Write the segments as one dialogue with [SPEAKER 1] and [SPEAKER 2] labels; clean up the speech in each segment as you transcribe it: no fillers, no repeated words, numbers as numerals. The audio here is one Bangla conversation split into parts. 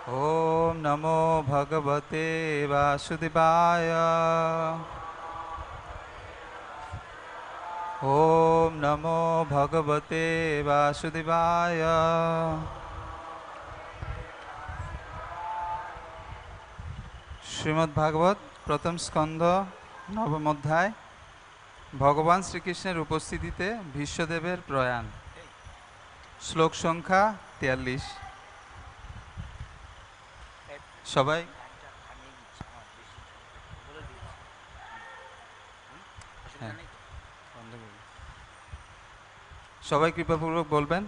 [SPEAKER 1] ओम नमो भगवते वासुदेवाय। ओम नमो भगवते वासुदेवाय। শ্রীমদ্ভাগবত প্রথম স্কন্ধ নবম অধ্যায় ভগবান শ্রীকৃষ্ণের উপস্থিতিতে ভীষ্মদেবের প্রয়াণ। শ্লোক সংখ্যা 43। সবাই হ্যাঁ, সবাই কৃপাপূর্বক বলবেন।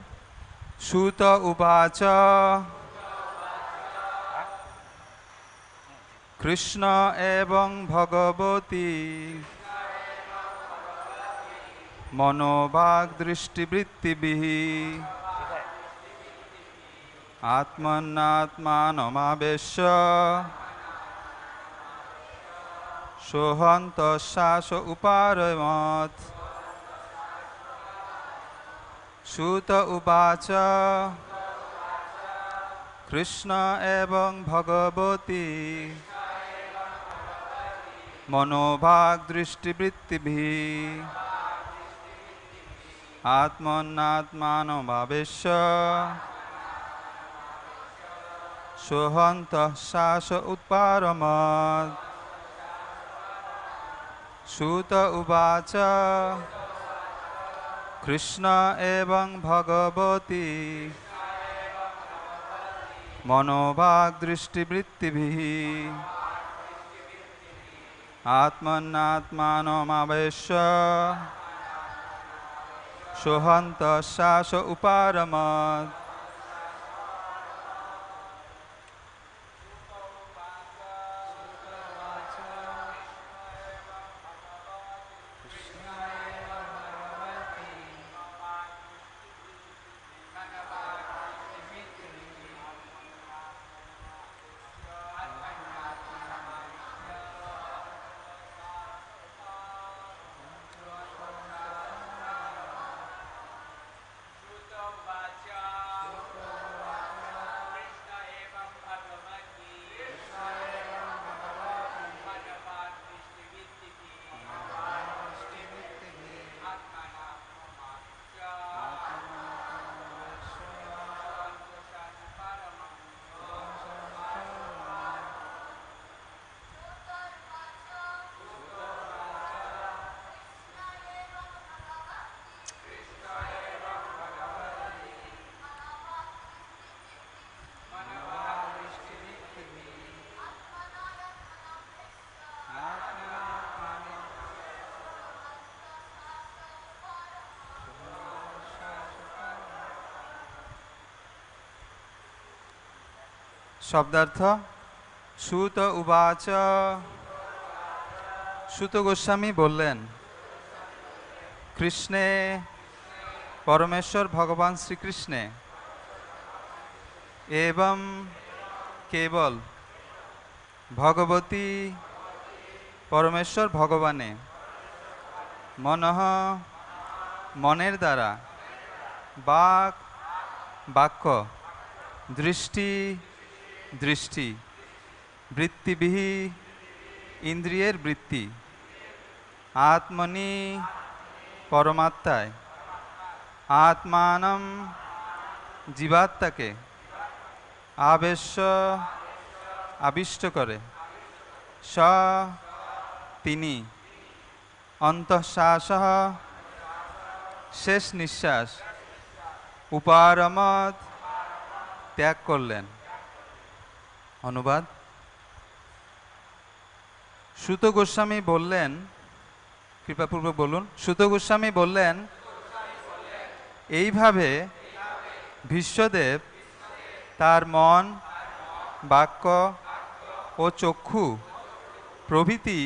[SPEAKER 1] সুত উবাচ কৃষ্ণ এবং ভগবতী মনোবাগ দৃষ্টিবৃত্তিবিহ আত্মন্নাত্মানমাবেশ্য সোহন্তশ্বাস উপারমত। সুত উবাচ কৃষ্ণ এবং ভগবতী মনোভাগ দৃষ্টিবৃত্তিবিহ আত্মন্নাত্মানমাবেশ্য সোহন্তশ্বাস উৎপারমত। সুত উবাচ কৃষ্ণ এবং ভগবতী মনোভাগ দৃষ্টিবৃত্তিবিহ আত্মন্নাত্মানমাবেশ্য সোহন্তশ্বাস উপারমত। শব্দার্থ। সুত উবাচ, সুত গোস্বামী বললেন, কৃষ্ণে পরমেশ্বর ভগবান শ্রীকৃষ্ণে এবং কেবল ভগবতী পরমেশ্বর ভগবানে মনঃ মনের দ্বারা বাক বাক্য দৃষ্টি দৃষ্টি বৃত্তিবিহ ইন্দ্রিয়ের বৃত্তি আত্মনি পরমাত্মায় আত্মানম জীবাত্মাকে আবেশ্য আবিষ্ট করে স তিনি অন্তঃশ্বাস শেষ নিঃশ্বাস উপারমত ত্যাগ করলেন। অনুবাদ। সুত গোস্বামী বললেন, কৃপাপূর্বক বলুন। সুত গোস্বামী বললেন, এইভাবে ভীষ্মদেব তার মন বাক্য ও চক্ষু প্রভৃতি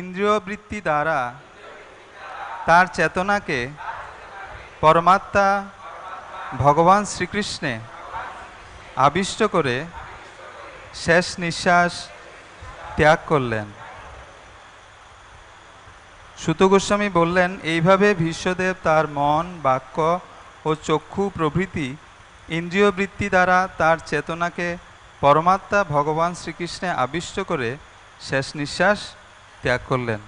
[SPEAKER 1] ইন্দ্রিয়বৃত্তি দ্বারা তার চেতনাকে পরমাত্মা ভগবান শ্রীকৃষ্ণে আবিষ্ট করে শেষ নিঃশ্বাস ত্যাগ করলেন। সুত গোস্বামী বললেন, এইভাবে ভীষ্মদেব তার মন বাক্য ও চক্ষু প্রভৃতি ইন্দ্রিয়বৃত্তি দ্বারা তার চেতনাকে পরমাত্মা ভগবান শ্রীকৃষ্ণে আবিষ্ট করে শেষ নিঃশ্বাস ত্যাগ করলেন।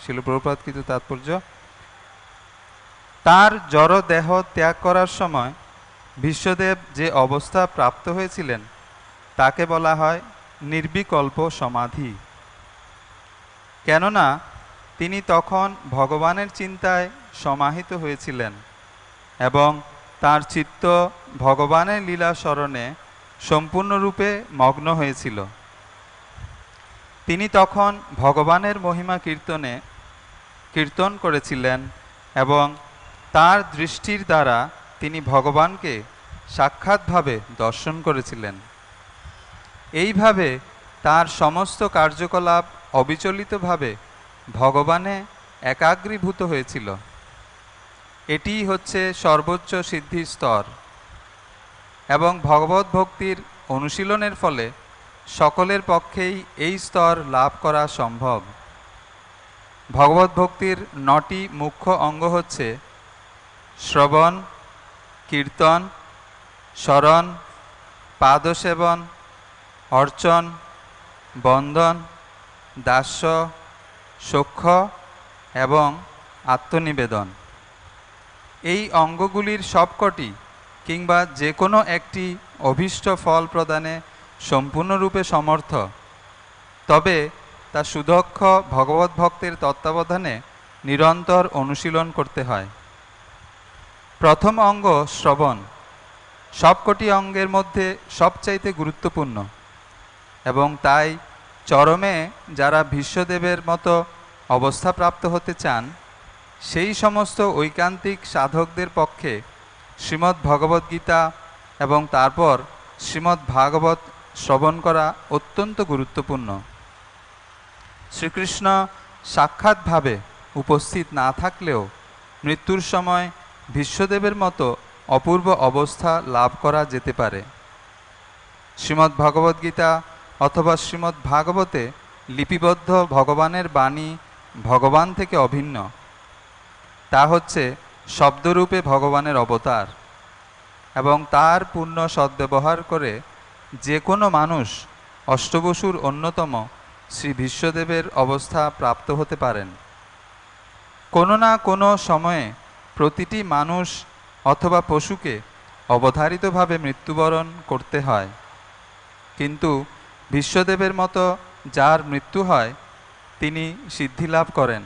[SPEAKER 1] শিল প্রভুপাদ কৃত তাৎপর্য, তার জড় দেহ ত্যাগ করার সময় বিশ্বদেব যে অবস্থা প্রাপ্ত হয়েছিলেন তাকে বলা হয় নির্বিকল্প সমাধি। কেননা তিনি তখন ভগবানের চিন্তায় সমাহিত হয়েছিলেন এবং তার চিত্ত ভগবানের লীলা স্মরণে সম্পূর্ণরূপে মগ্ন হয়েছিল। তিনি তখন ভগবানের মহিমা কীর্তন করেছিলেন এবং তার দৃষ্টির দ্বারা তিনি ভগবানকে সাক্ষাৎভাবে দর্শন করেছিলেন। এইভাবে তার সমস্ত কার্যকলাপ অবিচলিতভাবে ভগবানে একাগ্রীভূত হয়েছিল। এটিই হচ্ছে সর্বোচ্চ সিদ্ধির স্তর এবং ভগবত ভক্তির অনুশীলনের ফলে সকলের পক্ষেই এই স্তর লাভ করা সম্ভব। ভগবত ভক্তির 9টি মুখ্য অঙ্গ হচ্ছে শ্রবণ, কীর্তন, স্মরণ, পাদসেবন, অর্চন, বন্দন, দাস্য, সখ্য এবং আত্মনিবেদন। এই অঙ্গগুলির সবকটি কিংবা যে কোনো একটি অভীষ্ট ফল প্রদানে সম্পূর্ণরূপে সমর্থ, তবে তা সুদক্ষ ভগবত ভক্তের তত্ত্বাবধানে নিরন্তর অনুশীলন করতে হয়। প্রথম অঙ্গ শ্রবণ সবকটি অঙ্গের মধ্যে সবচাইতে গুরুত্বপূর্ণ এবং তাই চরমে যারা ভীষ্মদেবের মতো অবস্থাপ্রাপ্ত হতে চান সেই সমস্ত ঐকান্তিক সাধকদের পক্ষে শ্রীমদ্ ভগবদ্গীতা এবং তারপর শ্রীমদ্ ভাগবত শ্রবণ করা অত্যন্ত গুরুত্বপূর্ণ। শ্রীকৃষ্ণ সাক্ষাৎভাবে উপস্থিত না থাকলেও মৃত্যুর সময় ভীষ্মদেবের মতো অপূর্ব অবস্থা লাভ করা যেতে পারে। শ্রীমদ্ ভগবদ্গীতা অথবা শ্রীমদ্ ভাগবতে লিপিবদ্ধ ভগবানের বাণী ভগবান থেকে অভিন্ন। তা হচ্ছে শব্দরূপে ভগবানের অবতার এবং তার পূর্ণ সদ্ব্যবহার করে যে কোনো মানুষ অষ্টবসুর অন্যতম শ্রী ভীষ্মদেবের অবস্থা প্রাপ্ত হতে পারেন। কোনো না কোনো সময়ে প্রতিটি মানুষ অথবা পশুকে অবধারিতভাবে মৃত্যুবরণ করতে হয়, কিন্তু ভীষ্মদেবের মতো যার মৃত্যু হয় তিনি সিদ্ধিলাভ করেন,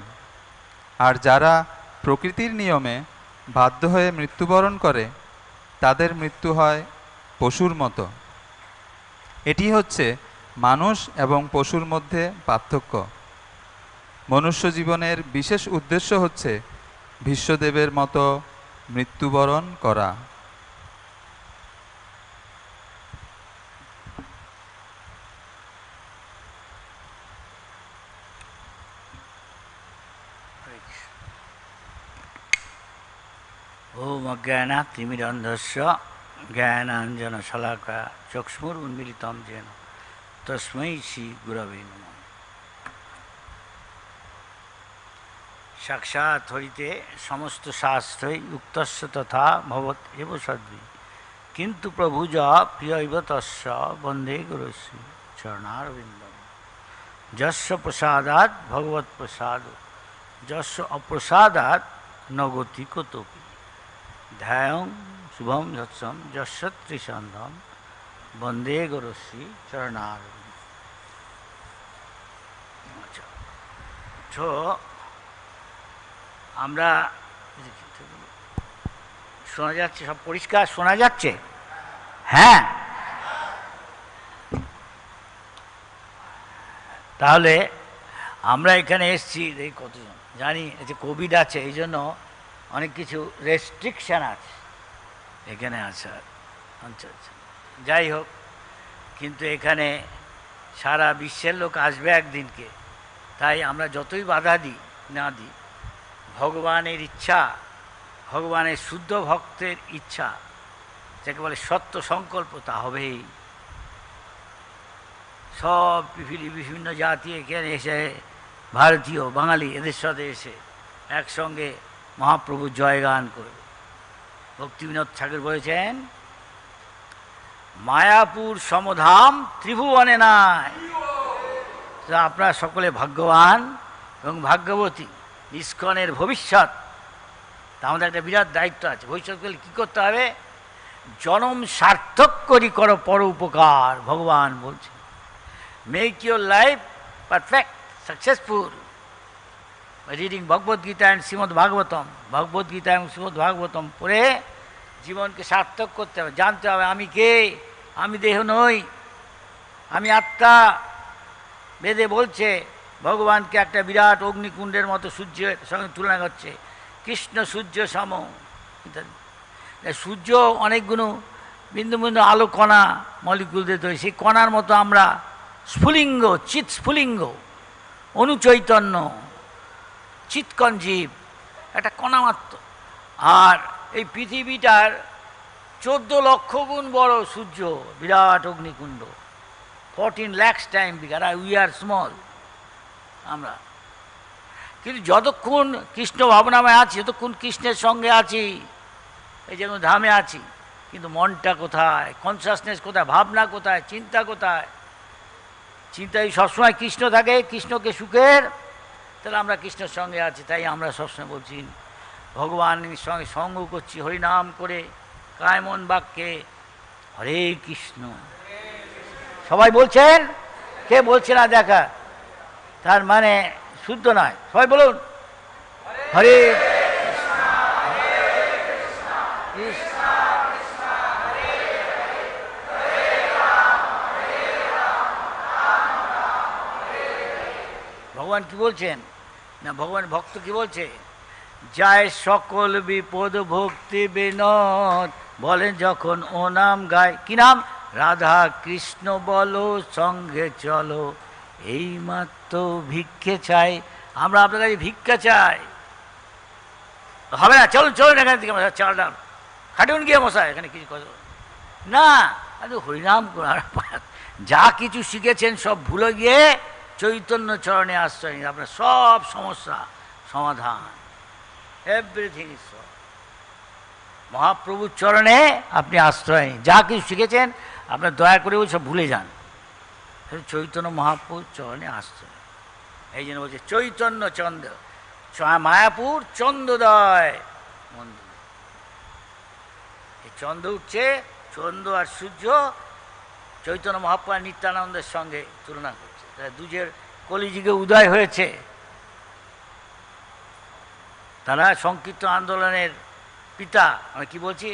[SPEAKER 1] আর যারা প্রকৃতির নিয়মে বাধ্য হয়ে মৃত্যুবরণ করে তাদের মৃত্যু হয় পশুর মতো। এটি হচ্ছে মানুষ এবং পশুর মধ্যে পার্থক্য। মনুষ্য জীবনের বিশেষ উদ্দেশ্য হচ্ছে ভীষ্মদেবের মতো মৃত্যুবরণ করা।
[SPEAKER 2] ওম অজ্ঞানাতিমিরন্ধস্য জ্ঞানাঞ্জনশলাকয়া চক্ষুরুন্মিলিतं येन তস্मै শ্রী গুরবে নমঃ। সাক্ষাৎ হইতে সমস্ত শাস্ত্রই উক্তস্য তথা ভবত এব সদ্ভি, কিন্তু প্রভু য প্রিয়ৈব তস্য বন্দে গুরুশ্রী চরণারবিন্দম। যস্য প্রসাদাৎ ভগবৎ প্রসাদ, যস্য অপ্রসাদাৎ ন গতি কোতপি। ধ্যায়ং শুভম যৎসম যস্য ত্রিসন্ধম বন্দে গুরুশ্রী চরণারবিন্দম। তো আমরা শোনা যাচ্ছে, সব পরিষ্কার শোনা যাচ্ছে? হ্যাঁ, তাহলে আমরা এখানে এসেছি, এই কতজন জানি যে কোভিড আছে, এই জন্য অনেক কিছু রেস্ট্রিকশান আছে এখানে আসার। আচ্ছা আচ্ছা, যাই হোক, কিন্তু এখানে সারা বিশ্বের লোক আসবে একদিনকে, তাই আমরা যতই বাধা দিই না দিই, ভগবানের ইচ্ছা, ভগবানের শুদ্ধ ভক্তের ইচ্ছা, যাকে বলে সত্য সংকল্প, তা হবেই। সব বিভিন্ন জাতি এখানে এসে, ভারতীয় বাঙালি এদের সাথে এসে একসঙ্গে মহাপ্রভু জয়গান করবে। ভক্তিবিনোদ ঠাকুর বলেছেন, মায়াপুর সমধাম ত্রিভুবনে নাই। তো আপনারা সকলে ভাগ্যবান এবং ভাগ্যবতী, ইস্কনের ভবিষ্যৎ। তা আমাদের একটা বিরাট দায়িত্ব আছে। ভবিষ্যৎ করলে কী করতে হবে? জনম সার্থক করি করো পর উপকার, ভগবান বলছে। Make your life perfect, successful. Reading Bhagavad Gita and Srimad Bhagavatam, Bhagavad Gita এবং শ্রীমদ্ ভাগবতম পড়ে জীবনকে সার্থক করতে হবে। জানতে হবে আমি কে, আমি দেহ নই, আমি আত্মা। বেদে বলছে ভগবানকে একটা বিরাট অগ্নিকুণ্ডের মতো সূর্যের সঙ্গে তুলনা করছে, কৃষ্ণ সূর্য সম ইত্যাদি। সূর্য অনেকগুলো বিন্দু বিন্দু আলো কণা মলিকুল দিয়ে তৈরি। সেই কণার মতো আমরা স্ফুলিঙ্গ, চিৎ স্ফুলিঙ্গ, অনুচৈতন্য, চিৎকণ জীব, একটা কণা মাত্র। আর এই পৃথিবীটার 14 লক্ষ গুণ বড় সূর্য, বিরাট অগ্নিকুণ্ড, 14 lakhs টাইম বিগার। আর উই আর স্মল আমরা। কিন্তু যতক্ষণ কৃষ্ণ ভাবনাময় আছি, যতক্ষণ কৃষ্ণের সঙ্গে আছি, এই যেমন ধামে আছি, কিন্তু মনটা কোথায়, কনসাসনেস কোথায়, ভাবনা কোথায়, চিন্তা কোথায়? চিন্তায় সবসময় কৃষ্ণ থাকে, কৃষ্ণকে সুখের, তাহলে আমরা কৃষ্ণের সঙ্গে আছি। তাই আমরা সবসময় বলছি ভগবানের সঙ্গে সঙ্গ করছি হরিনাম করে, কায় মন বাক্যে হরে কৃষ্ণ। সবাই বলছেন? কে বলছে না দেখা? তার মানে শুদ্ধ নয়। সবাই বলুন হরে ভগবান কি বলছেন না? ভগবান ভক্ত কি বলছে? যায় সকল বিপদ ভক্তি বিনোদ, বলেন যখন ও নাম গায়। কি নাম? রাধা কৃষ্ণ বলো সঙ্গে চলো, এই মাত্র ভিক্ষে চাই। আমরা আপনার কাছে ভিক্ষা চাই। হবে না, চলুন চলুন এখান থেকে চাল ডাল খাটুন গিয়ে মশাই, এখানে কিছু কথা না। আরে হরিনাম যা কিছু শিখেছেন সব ভুলে গিয়ে চৈতন্য চরণে আশ্রয় নিন, আপনার সব সমস্যা সমাধান। Everything is solved. মহাপ্রভুর চরণে আপনি আশ্রয় নিন। যা কিছু শিখেছেন আপনার দয়া করে সব ভুলে যান, চৈতন্য মহাপ্রভুর চরণে আশ্রয়। এই জন্য বলছে চৈতন্য চন্দ্র, মায়াপুর চন্দ্রোদয় মন্দির। এই চন্দ্র উঠছে, চন্দ্র আর সূর্য চৈতন্য মহাপ্রভু আর নিত্যানন্দের সঙ্গে তুলনা করছে। দুজের কলিযুগে উদয় হয়েছে। তারা সংকীর্তন আন্দোলনের পিতা। আমি কি বলছি?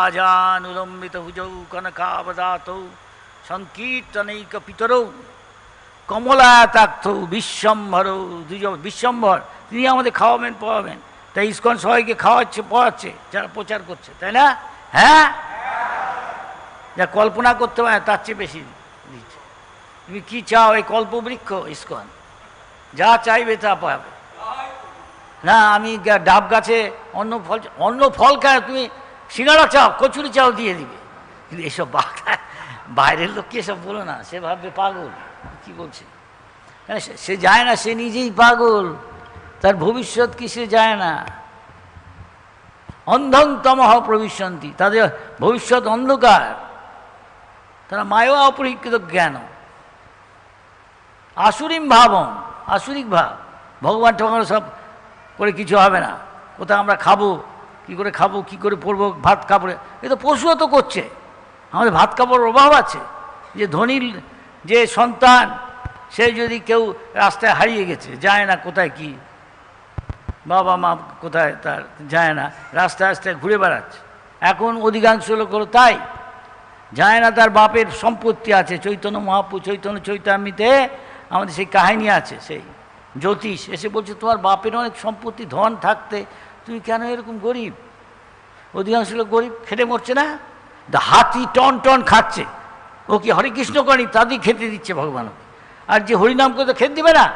[SPEAKER 2] আজান উলম্বিত হুজৌ কনকাবদাত সংকীর্তনৈক পিতরৌ কমলায়াতাক্ত বিশ্বম্ভর। বিশ্বম্ভর তিনি আমাদের খাওয়াবেন পড়াবেন। তাই ইস্কন সবাইকে খাওয়াচ্ছে পড়াচ্ছে, যারা প্রচার করছে, তাই না? হ্যাঁ, যা কল্পনা করতে পারে তার চেয়ে বেশি দিচ্ছে। তুমি কি চাও? এই কল্পবৃক্ষ ইস্কন, যা চাইবে তা পাবে না। আমি ডাব গাছে অন্য ফল খায়, তুমি সিঙ্গাড়া চাও, কচুরি চাও, দিয়ে দিবে। কিন্তু এসব বাইরের লোককে এসব বলো না, সে ভাববে পাগল। কি বলছে? সে যায় না, সে নিজেই পাগল। তার ভবিষ্যৎ কি সে যায় না? অন্ধং তমঃ প্রবিশন্তি, তাদের ভবিষ্যৎ অন্ধকার। তারা মায়া অপরিকৃত জ্ঞান, আসুরিম ভাবম, আসুরিক ভাব। ভগবান ঠগবান সব করে কিছু হবে না। কোথাও আমরা খাবো, কি করে খাবো, কি করে পড়বো, ভাত কাপড়ে, এ তো পশুও তো করছে। আমাদের ভাত কাপড়ের অভাব আছে। যে ধনীর যে সন্তান, সে যদি কেউ রাস্তায় হারিয়ে গেছে, যায় না কোথায় কি, বাবা মা কোথায় তার যায় না, রাস্তায় রাস্তায় ঘুরে বেড়াচ্ছে। এখন অধিকাংশ লোক হলো তাই, যায় না। তার বাপের সম্পত্তি আছে। চৈতন্য মহাপ্রভু চৈতন্য চৈতামৃতে আমাদের সেই কাহিনী আছে। সেই জ্যোতিষ এসে বলছে তোমার বাপের অনেক সম্পত্তি, ধন থাকতে তুমি কেন এরকম গরিব? অধিকাংশ লোক গরিব, খেটে মরছে না। হাতি টন টন খাচ্ছে, ও কি হরে কৃষ্ণ করি? তাদের খেতে দিচ্ছে ভগবান। আর যে হরিনাম করে তো খেতে দিবে না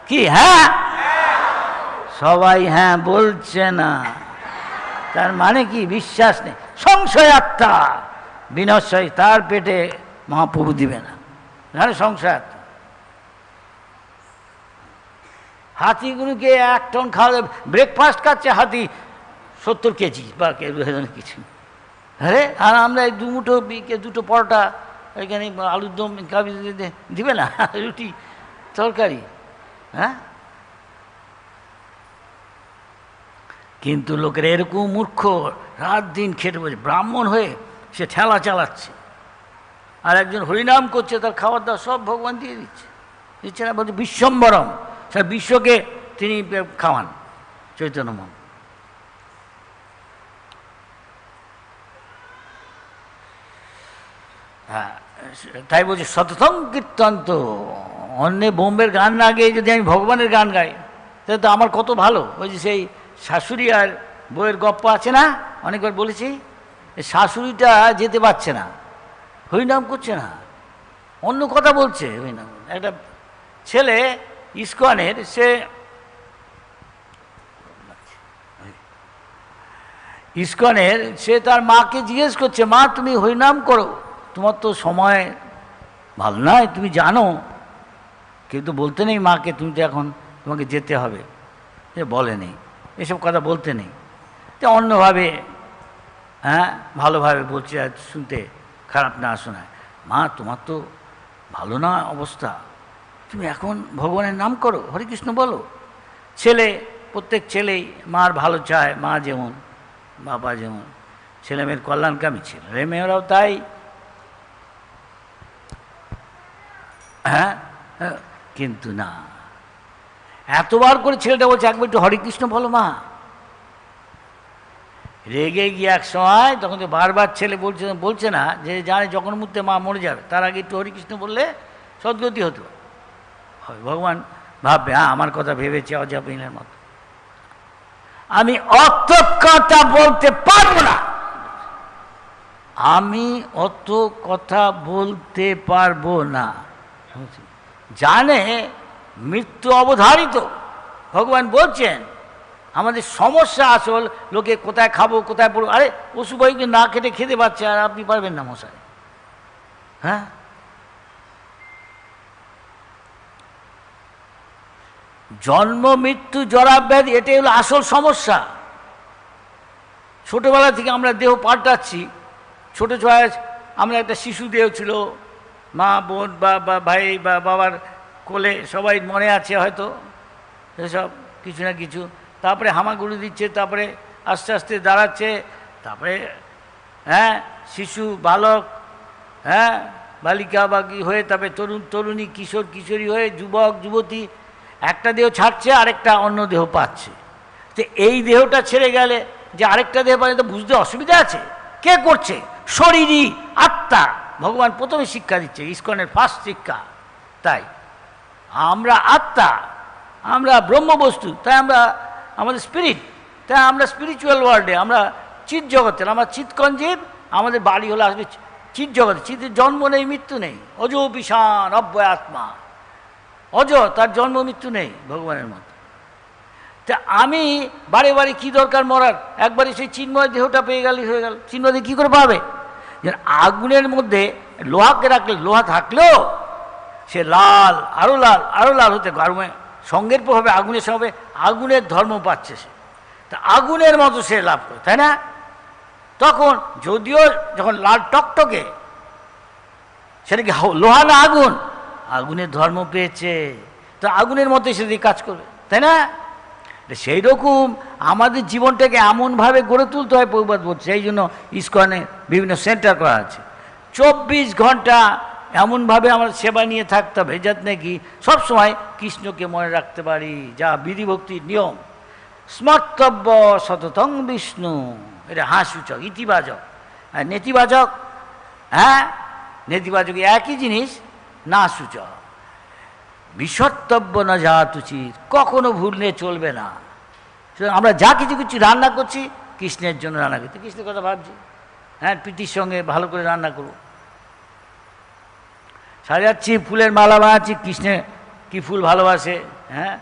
[SPEAKER 2] কি? হ্যাঁ, সবাই হ্যাঁ বলছে না। তার মানে কি? বিশ্বাস নেই, সংশয় আত্মা বিনশ্বয়। তার পেটে মহাপ্রভু দিবে না, জানে? সংশয় আত্মা। হাতিগুলোকে 1 টন খাওয়া, ব্রেকফাস্ট খাচ্ছে হাতি 70 কেজি বা কিছু। আরে আর আমরা এই দুমুঠো দুটো পরোটা এখানে আলুর দম দিবে না, রুটি তরকারি, হ্যাঁ? কিন্তু লোকের এরকম মূর্খ, রাত দিন খেটে বসে, ব্রাহ্মণ হয়ে সে ঠেলা চালাচ্ছে, আর একজন হরিনাম করছে, তার খাবার দাবার সব ভগবান দিয়ে দিচ্ছে না, বলছে বিশ্বম্বরম, সব বিশ্বকে তিনি খাওয়ান চৈতন্য মহাপ্রভু। হ্যাঁ, তাই বলছি সততম কীর্তন। তো অন্যে বোম্বের গান না গেয়ে যদি আমি ভগবানের গান গাই তাহলে তো আমার কত ভালো। ওই যে সেই শাশুড়ি আর বউয়ের গপ্প আছে না, অনেকবার বলেছি, শাশুড়িটা যেতে পারছে না, হরিনাম করছে না, অন্য কথা বলছে হরিনাম। একটা ছেলে ইস্কনের, সে ইস্কনের সে তার মাকে জিজ্ঞেস করছে, মা তুমি হরিনাম করো, তোমার তো সময় ভালো নয়, তুমি জানো, কিন্তু বলতে নেই মাকে তুমি তো এখন তোমাকে যেতে হবে, এ বলে নেই, এসব কথা বলতে নেই, তো অন্যভাবে হ্যাঁ ভালোভাবে বলছে, আর শুনতে খারাপ না শোনায়, মা তোমার তো ভালো না অবস্থা, তুমি এখন ভগবানের নাম করো, হরে কৃষ্ণ বলো। ছেলে, প্রত্যেক ছেলেই মার ভালো চায়, মা যেমন বাবা যেমন, ছেলে মেয়ের কল্যাণকামী ছিল, রে মেয়েরাও তাই। হ্যাঁ, কিন্তু না, এতবার করে ছেলেটা বলছে একবার একটু হরে কৃষ্ণ বলো মা। রেগে গিয়ে এক সময়, তখন তো বারবার ছেলে বলছে না, যে জানে যখন মুহূর্তে মা মরে যাবে তার আগে একটু হরে কৃষ্ণ বললে সদ্গতি হতো। ভগবান ভাববে হ্যাঁ আমার কথা ভেবেছে অজাপিনের মতো, আমি অত কথা বলতে পারবো না, আমি অত কথা বলতে পারবো না। জানে মৃত্যু অবধারিত, ভগবান বলছেন আমাদের সমস্যা আসল লোকে কোথায় খাবো কোথায় পড়বো, আরে পশু পাখিকে না খেটে খেতে পাচ্ছে, আর আপনি পারবেন না মশাই? হ্যাঁ, জন্ম মৃত্যু জরা ব্যাধি, এটাই হলো আসল সমস্যা। ছোটবেলা থেকে আমরা দেহ পাল্টাচ্ছি, ছোটো ছয় আমরা একটা শিশু দেহ ছিল, মা বোন বা ভাই বা বাবার কোলে, সবাই মনে আছে হয়তো এসব কিছু না কিছু, তারপরে হামাগুড়ি দিচ্ছে, তারপরে আস্তে আস্তে দাঁড়াচ্ছে, তারপরে হ্যাঁ শিশু বালক, হ্যাঁ বালিকা বা হয়ে, তারপরে তরুণ তরুণী, কিশোর কিশোরী হয়ে, যুবক যুবতী, একটা দেহ ছাড়ছে আরেকটা অন্য দেহ পাচ্ছে। তো এই দেহটা ছেড়ে গেলে যে আরেকটা দেহ পাচ্ছে, তো বুঝতে অসুবিধা আছে? কে করছে? শরীরই, আত্মা। ভগবান প্রথমে শিক্ষা দিচ্ছে, ইস্কনের ফার্স্ট শিক্ষা। তাই আমরা আত্মা, আমরা ব্রহ্মবস্তু, তাই আমরা আমাদের স্পিরিট, তাই আমরা স্পিরিচুয়াল ওয়ার্ল্ডে, আমরা চিৎ জগতের, আমরা চিৎকঞ্জীব, আমাদের বাড়ি হলো আসবে চিৎ জগতে। চিতের জন্ম নেই, মৃত্যু নেই, অজ পিশান অব্যয় আত্মা, অজ, তার জন্ম মৃত্যু নেই ভগবানের মতো। তা আমি বারে বারে কী দরকার মরার, একবারে সেই চিন্ময় দেহটা পেয়ে গেলেই হয়ে গেল। চিন্ময় দেহ কী করে পাবে? যে আগুনের মধ্যে লোহাকে রাখলে, লোহা থাকলেও সে লাল, আরও লাল, আরও লাল হতে গরমে সঙ্গের প্রভাবে আগুনের সঙ্গে আগুনের ধর্ম পাচ্ছে সে, তা আগুনের মতো সে লাভ করে, তাই না? তখন যদিও যখন লাল টকটকে, সেটা কি লোহা না আগুন? আগুনের ধর্ম পেয়েছে, তো আগুনের মতো সে দিয়ে কাজ করবে, তাই না? সেই রকম আমাদের জীবনটাকে এমনভাবে গড়ে তুলতে হয়, প্রভুপাদ বলছে। সেই জন্য ইস্কনে বিভিন্ন সেন্টার করা আছে, 24 ঘন্টা এমনভাবে আমরা সেবা নিয়ে থাকতে হবে যাতে নাকি সবসময় কৃষ্ণকে মনে রাখতে পারি, যা বিধিভক্তির নিয়ম। স্মর্তব্য সততং বিষ্ণু, এটা হাসূচক, ইতিবাচক। আর নেতিবাচক, হ্যাঁ নেতিবাচক একই জিনিস, না সূচক। বিসর্তব্য না যাওয়া উচিত, কখনো ভুল নিয়ে চলবে না। আমরা যা কিছু কিছু রান্না করছি কৃষ্ণের জন্য রান্না করছি, কৃষ্ণের কথা ভাবছি, হ্যাঁ প্রীতির সঙ্গে ভালো করে রান্না করবো, সাজাচ্ছি, ফুলের মালা বানাচ্ছি, কৃষ্ণে কি ফুল ভালোবাসে, হ্যাঁ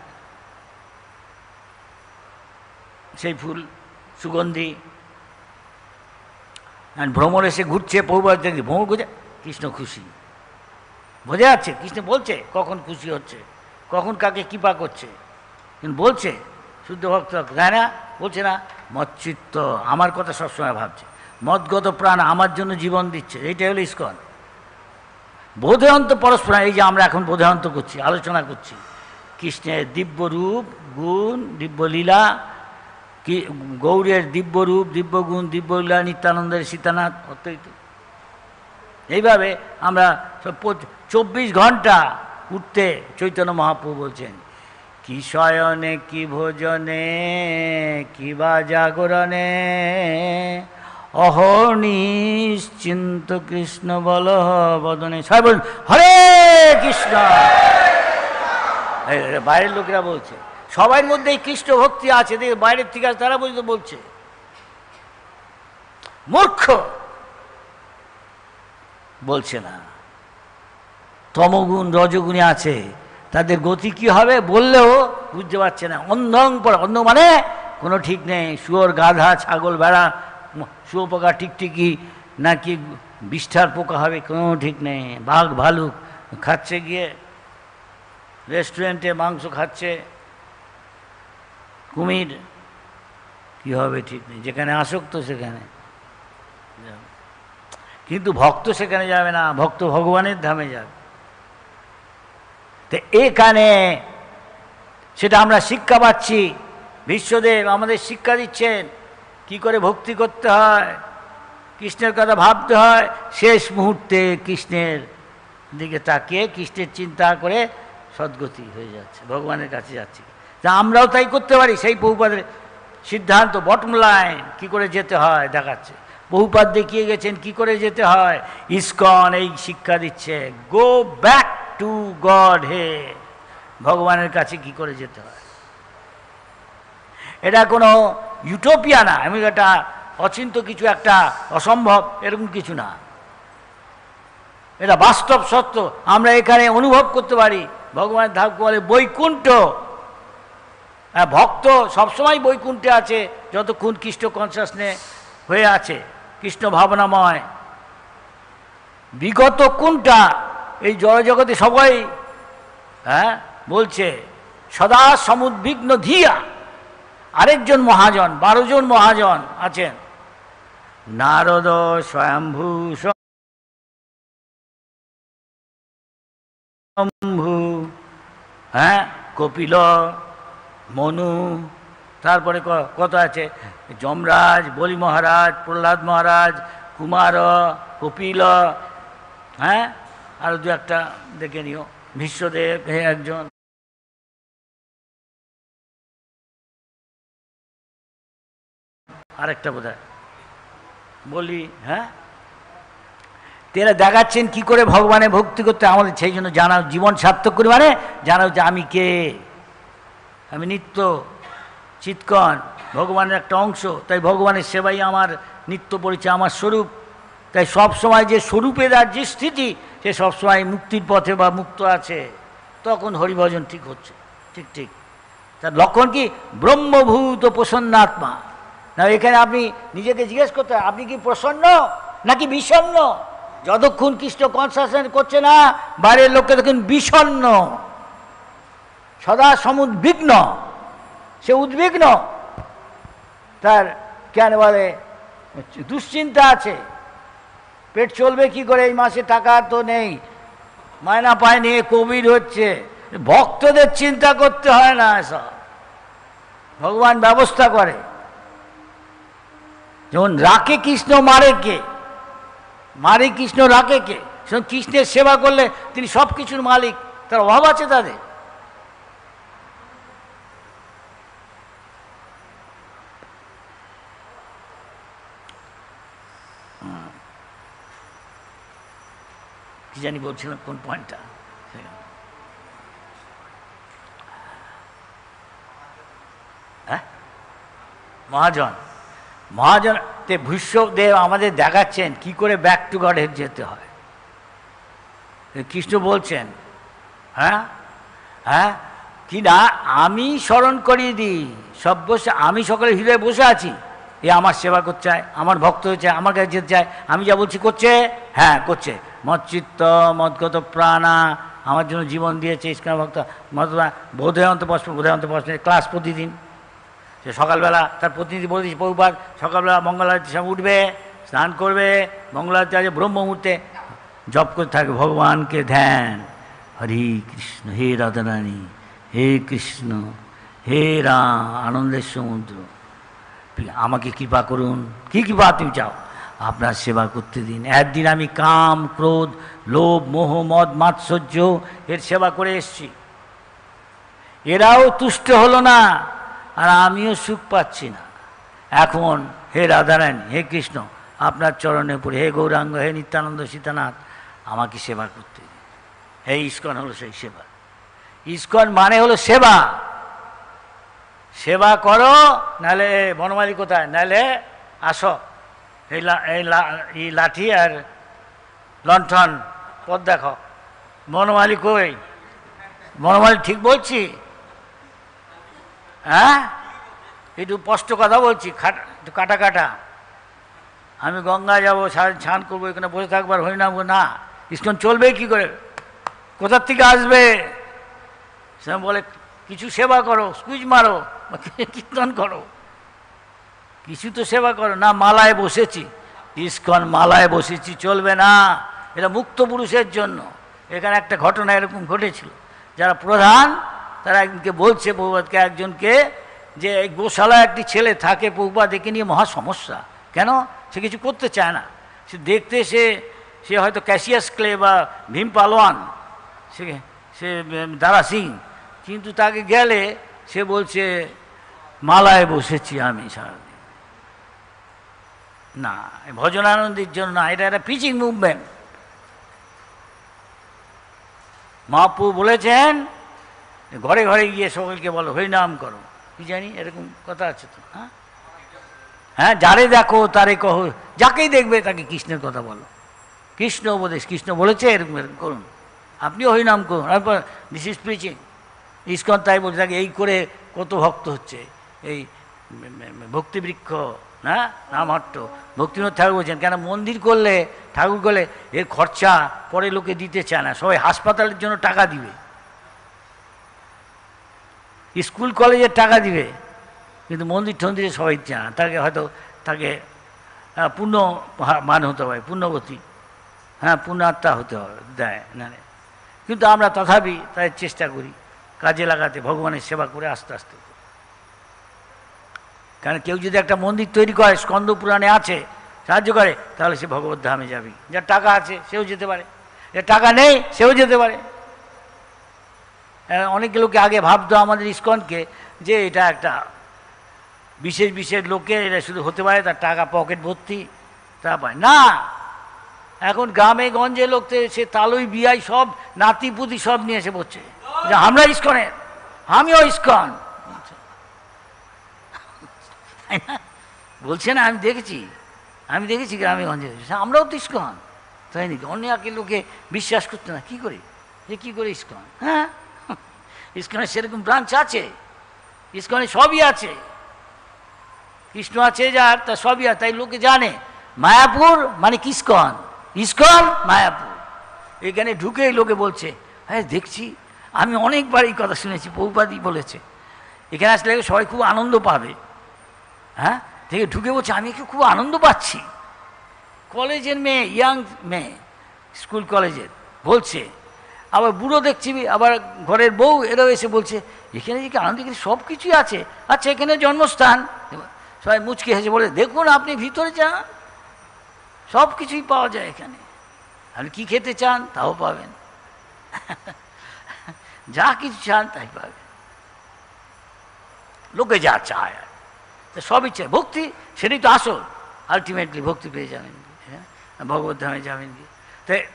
[SPEAKER 2] সেই ফুল সুগন্ধি। ভ্রমণ এসে ঘুরছে, প্রভুপাদ দেখি ভ্রমণ করছে, কৃষ্ণ খুশি, বোঝা যাচ্ছে কৃষ্ণ বলছে কখন খুশি হচ্ছে, কখন কাকে কৃপা করছে, কিন্তু বলছে শুদ্ধ ভক্ত, তাই না? বলছে না মচ্চিত্ত, আমার কথা সবসময় ভাবছে। মদগত প্রাণ আমার জন্য জীবন দিচ্ছে, এইটাই হলো ইস্কন। বোধয়ন্ত পরস্পর, এই যে আমরা এখন বোধয়ন্ত করছি, আলোচনা করছি কৃষ্ণের দিব্য রূপ গুণ, দিব্য লীলা, কি গৌরের দিব্য রূপ দিব্য গুণ দিব্য লীলা, নিত্যানন্দের সীতানাথ অত্যন্ত। এইভাবে আমরা 24 ঘন্টা উঠতে চৈতন্য মহাপ্রভু বলছেন, কি শয়নে কি ভোজনে কি বা জাগরণে অহর্নিশ্চিন্ত কৃষ্ণ বল বদনে। সবাই বলুন হরে কৃষ্ণ। বাইরের লোকেরা বলছে, সবার মধ্যে এই কৃষ্ণ ভক্তি আছে, দেখে বাইরের থেকে আছে তারা পর্যন্ত বলছে। মূর্খ বলছে না, তমগুণ রজগুণে আছে, তাদের গতি কি হবে বললেও বুঝতে পারছে না। অন্ধং পর, অন্ধ মানে কোনো ঠিক নেই, শুয়োর গাধা ছাগল ভেড়া শুয়োপোকা টিকটিকি নাকি বিষ্ঠার পোকা হবে কোনো ঠিক নেই। বাঘ ভালুক খাচ্ছে, গিয়ে রেস্টুরেন্টে মাংস খাচ্ছে, কুমির কি হবে ঠিক নেই, যেখানে আসক্ত সেখানে। কিন্তু ভক্ত সেখানে যাবে না, ভক্ত ভগবানের ধামে যাবে। তো এখানে সেটা আমরা শিক্ষা পাচ্ছি, বিশ্বদেব আমাদের শিক্ষা দিচ্ছেন কি করে ভক্তি করতে হয়, কৃষ্ণের কথা ভাবতে হয়। শেষ মুহূর্তে কৃষ্ণের দিকে তাকিয়ে কৃষ্ণের চিন্তা করে সদ্গতি হয়ে যাচ্ছে, ভগবানের কাছে যাচ্ছি। তা আমরাও তাই করতে পারি, সেই বহুপাদের সিদ্ধান্ত, বটম লাইন কি করে যেতে হয় দেখাচ্ছে। বহুপাদ দেখিয়ে গেছেন কি করে যেতে হয়। ইস্কন এই শিক্ষা দিচ্ছে, গো ব্যাক টু গড, হে ভগবানের কাছে কি করে যেতে হয়। এটা কোনো ইউটোপিয়া না, এমন একটা অচিন্ত কিছু, একটা অসম্ভব এরকম কিছু না, এটা বাস্তব সত্য। আমরা এখানে অনুভব করতে পারি। ভগবানের ধাম বলে বৈকুণ্ঠ, ভক্ত সবসময় বৈকুণ্ঠে আছে যতক্ষণ কৃষ্ণ কনসাসনেস হয়ে আছে, কৃষ্ণ ভাবনাময়। বিগত কোনটা এই জড়জগতে সবাই বলছে সদা সমুদ্বিগ্ন ধিয়া। আরেকজন মহাজন, 12 জন মহাজন আছেন, নারদ স্বয়ম্ভু শম্ভু, কপিল মনু, তারপরে কত আছে, যমরাজ, বলি মহারাজ, প্রহ্লাদ মহারাজ, কুমার, কপিল, আরো দু একটা দেখে নিও, বিশ্বদেব একজন, আরেকটা বোধহয় বলি। তেরা দেখাচ্ছেন কি করে ভগবানের ভক্তি করতে। আমাদের সেই জন্য জানাও, জীবন সার্থক করি মানে জানাও যে আমি কে, আমি নিত্য চিৎকন, ভগবানের একটা অংশ। তাই ভগবানের সেবাই আমার নিত্য পরিচয়, আমার স্বরূপ। তাই সব সময় যে স্বরূপে তার যে স্থিতি, সে সবসময় মুক্তির পথে বা মুক্ত আছে, তখন হরিভজন ঠিক হচ্ছে। ঠিক ঠিক তার লক্ষণ কি, ব্রহ্মভূত প্রসন্নাত্মা। না, এখানে আপনি নিজেকে জিজ্ঞেস করতে হয়, আপনি কি প্রসন্ন নাকি বিষণ্ণ? যতক্ষণ কৃষ্ণ কনসাসনেস করছে না, বাইরের লোককে তখন বিষণ্ণ, সদা সমুদ্বিগ্ন, সে উদ্বিগ্ন, তার কেন বলে দুশ্চিন্তা আছে, পেট চলবে কি করে, এই মাসে টাকা তো নেই, মায়না পায়নি, কোভিড হচ্ছে। ভক্তদের চিন্তা করতে হয় না, এসব ভগবান ব্যবস্থা করে। যেমন রাখে কৃষ্ণ, মারে কে, মারে কৃষ্ণ, রাখে কে। কৃষ্ণের সেবা করলে তিনি সব কিছুর মালিক, তার অভাব আছে তাদের? কি জানি বলছিলাম, কোন পয়েন্টটা? মহাজন, মহাজন তে ভূষ্যদেব আমাদের দেখাচ্ছেন কি করে ব্যাক টু গড যেতে হয়। কৃষ্ণ বলছেন কি না, আমি স্মরণ করিয়ে দিই, সব বসে আমি সকলের হৃদয়ে বসে আছি। এ আমার সেবা করতে চায়, আমার ভক্ত হয়ে চায়, আমার কাছে যেতে চায়, আমি যা বলছি করছে, করছে। মৎচিত্ত মদগত প্রাণা, আমার জন্য জীবন দিয়েছে ইস্কন ভক্ত। বোধয়ন্ত পশ্চিম ক্লাস প্রতিদিন, সে সকালবেলা তার প্রতিনিধি বলে দিচ্ছে, বহুবার সকালবেলা মঙ্গল আরতির সময় উঠবে, স্নান করবে, মঙ্গলাচার্য ব্রহ্ম মুহূর্তে জপ করতে থাকে ভগবানকে ধ্যান, হরে কৃষ্ণ, হে রাধারানী, হে কৃষ্ণ, হে রাম, আনন্দের সমুদ্র, আমাকে কৃপা করুন। কী কৃপা তুমি চাও? আপনার সেবা করতে দিন। একদিন আমি কাম, ক্রোধ, লোভ, মোহ, মদ, মাৎসর্য এর সেবা করে এসছি, এরাও তুষ্ট হলো না, আর আমিও সুখ পাচ্ছি না। এখন হে রাধারানী, হে কৃষ্ণ, আপনার চরণে পড়ে, হে গৌরাঙ্গ, হে নিত্যানন্দ সীতানাথ, আমাকে সেবা করতে দিন। এই ইস্কন হলো সেই সেবা। ইস্কন মানে হলো সেবা। সেবা করো, নাহলে বনমালী কোথায়, নাহলে আসো, এই লাঠি আর লণ্ঠন পথ দেখো। বনমালী কই? বনমালী ঠিক বলছি? হ্যাঁ, একটু স্পষ্ট কথা বলছি, একটু কাটা কাটা। আমি গঙ্গা যাবো, স্নান করবো, এখানে বসে থাকবার হরিনাম না, ইস্কন চলবে কি করে? কোথার থেকে আসবে? সে বলে কিছু সেবা করো, স্কুইজ মারো, কীর্তন করো, কিছু তো সেবা করো না। মালায় বসেছি, ইস্কন মালায় বসেছি, চলবে না। এটা মুক্ত পুরুষের জন্য। এখানে একটা ঘটনা এরকম ঘটেছিল, যারা প্রধান তারা একজনকে বলছে, প্রভুপাদকে একজনকে, যে এই গোশালায় একটি ছেলে থাকে, প্রভুপাদ দেখে নিয়ে মহা সমস্যা। কেন? সে কিছু করতে চায় না। সে দেখতে সে হয়তো ক্যাসিয়াস ক্লে বা ভীম পালোয়ান, সে দারা সিং, কিন্তু তাকে গেলে সে বলছে মালায় বসেছি আমি সারাদিন। না, ভজনানন্দের জন্য না, এটা একটা পিচিং মুভমেন্ট। মহাপ্রভু বলেছেন ঘরে ঘরে গিয়ে সকলকে বলো হরিনাম করো। কি জানি এরকম কথা আছে তো। হ্যাঁ, যারে দেখো তারে কহো, যাকেই দেখবে তাকে কৃষ্ণের কথা বলো। কৃষ্ণ উপদেশ, কৃষ্ণ বলেছে এরকম এরকম করুন, আপনিও হরিনাম করুন। তারপর দিস ইজ প্রিচিং। ইস্কন তাই বলছে, তাকে এই করে কত ভক্ত হচ্ছে, এই ভক্তিবৃক্ষ না নামহট্ট। ভক্তিবিনোদ ঠাকুর বলছেন, কেন মন্দির করলে, ঠাকুর করলে এর খরচা পরে লোকে দিতে চায় না, সবাই হাসপাতালের জন্য টাকা দিবে, স্কুল কলেজের টাকা দিবে, কিন্তু মন্দির টন্দিরে সবাই চায় না। তাকে হয়তো তাকে পূর্ণ মান হতে হবে, পুণ্যবতী, হ্যাঁ পুণ্যাত্মা হতে হবে, দেয় না। কিন্তু আমরা তথাপি তাই চেষ্টা করি কাজে লাগাতে, ভগবানের সেবা করে আস্তে আস্তে। কারণ কেউ যদি একটা মন্দির তৈরি করে, স্কন্দ পুরাণে আছে, সাহায্য করে, তাহলে সে ভগবত ধামে যাবে। যার টাকা আছে সেও যেতে পারে, যার টাকা নেই সেও যেতে পারে। অনেক লোকে আগে ভাবতো আমাদের ইস্কনকে যে এটা একটা বিশেষ বিশেষ লোকে এটা শুধু হতে পারে, তার টাকা পকেট ভর্তি, তা পায় না। এখন গ্রামে গঞ্জে লোক সে তালুই বিয়াই সব নাতিপুতি সব নিয়ে এসে পড়ছে, আমরা ইস্কনের, আমিও ইস্কন বলছে না। আমি দেখেছি গ্রামে গঞ্জে, আমরাও তো ইস্কন, তাই নাকি? অনেক লোকে বিশ্বাস করতো না, কি করে যে কী করে ইস্কন। হ্যাঁ, ইস্কনের সেরকম ব্রাঞ্চ আছে, ইস্কনে সবই আছে, কৃষ্ণ আছে যার, তা সবই আছে, তাই লোকে জানে। মায়াপুর মানে ইস্কন, ইস্কন মায়াপুর। এখানে ঢুকেই লোকে বলছে, হ্যাঁ দেখছি, আমি অনেকবার এই কথা শুনেছি, প্রভুপাদই বলেছে, এখানে আসলে সবাই খুব আনন্দ পাবে। হ্যাঁ, থেকে ঢুকে বলছে আমি খুব আনন্দ পাচ্ছি। কলেজের মেয়ে, ইয়াং মেয়ে, স্কুল কলেজের বলছে, আবার বুড়ো দেখছি, আবার ঘরের বউ, এরাও এসে বলছে এখানে যে আনন্দ, এখানে সব কিছুই আছে। আচ্ছা, এখানে জন্মস্থান। সবাই মুচকি হেসে বলে, দেখুন আপনি ভিতরে যান, সব কিছুই পাওয়া যায় এখানে, আপনি কী খেতে চান তাও পাবেন, যা কিছু চান তাই পাবেন। লোকে যা চায় সবই চায়, ভক্তি সেটাই তো আসল। আলটিমেটলি ভক্তি পেয়ে যাবেন, হ্যাঁ ভগবত ধামে যাবেন কি।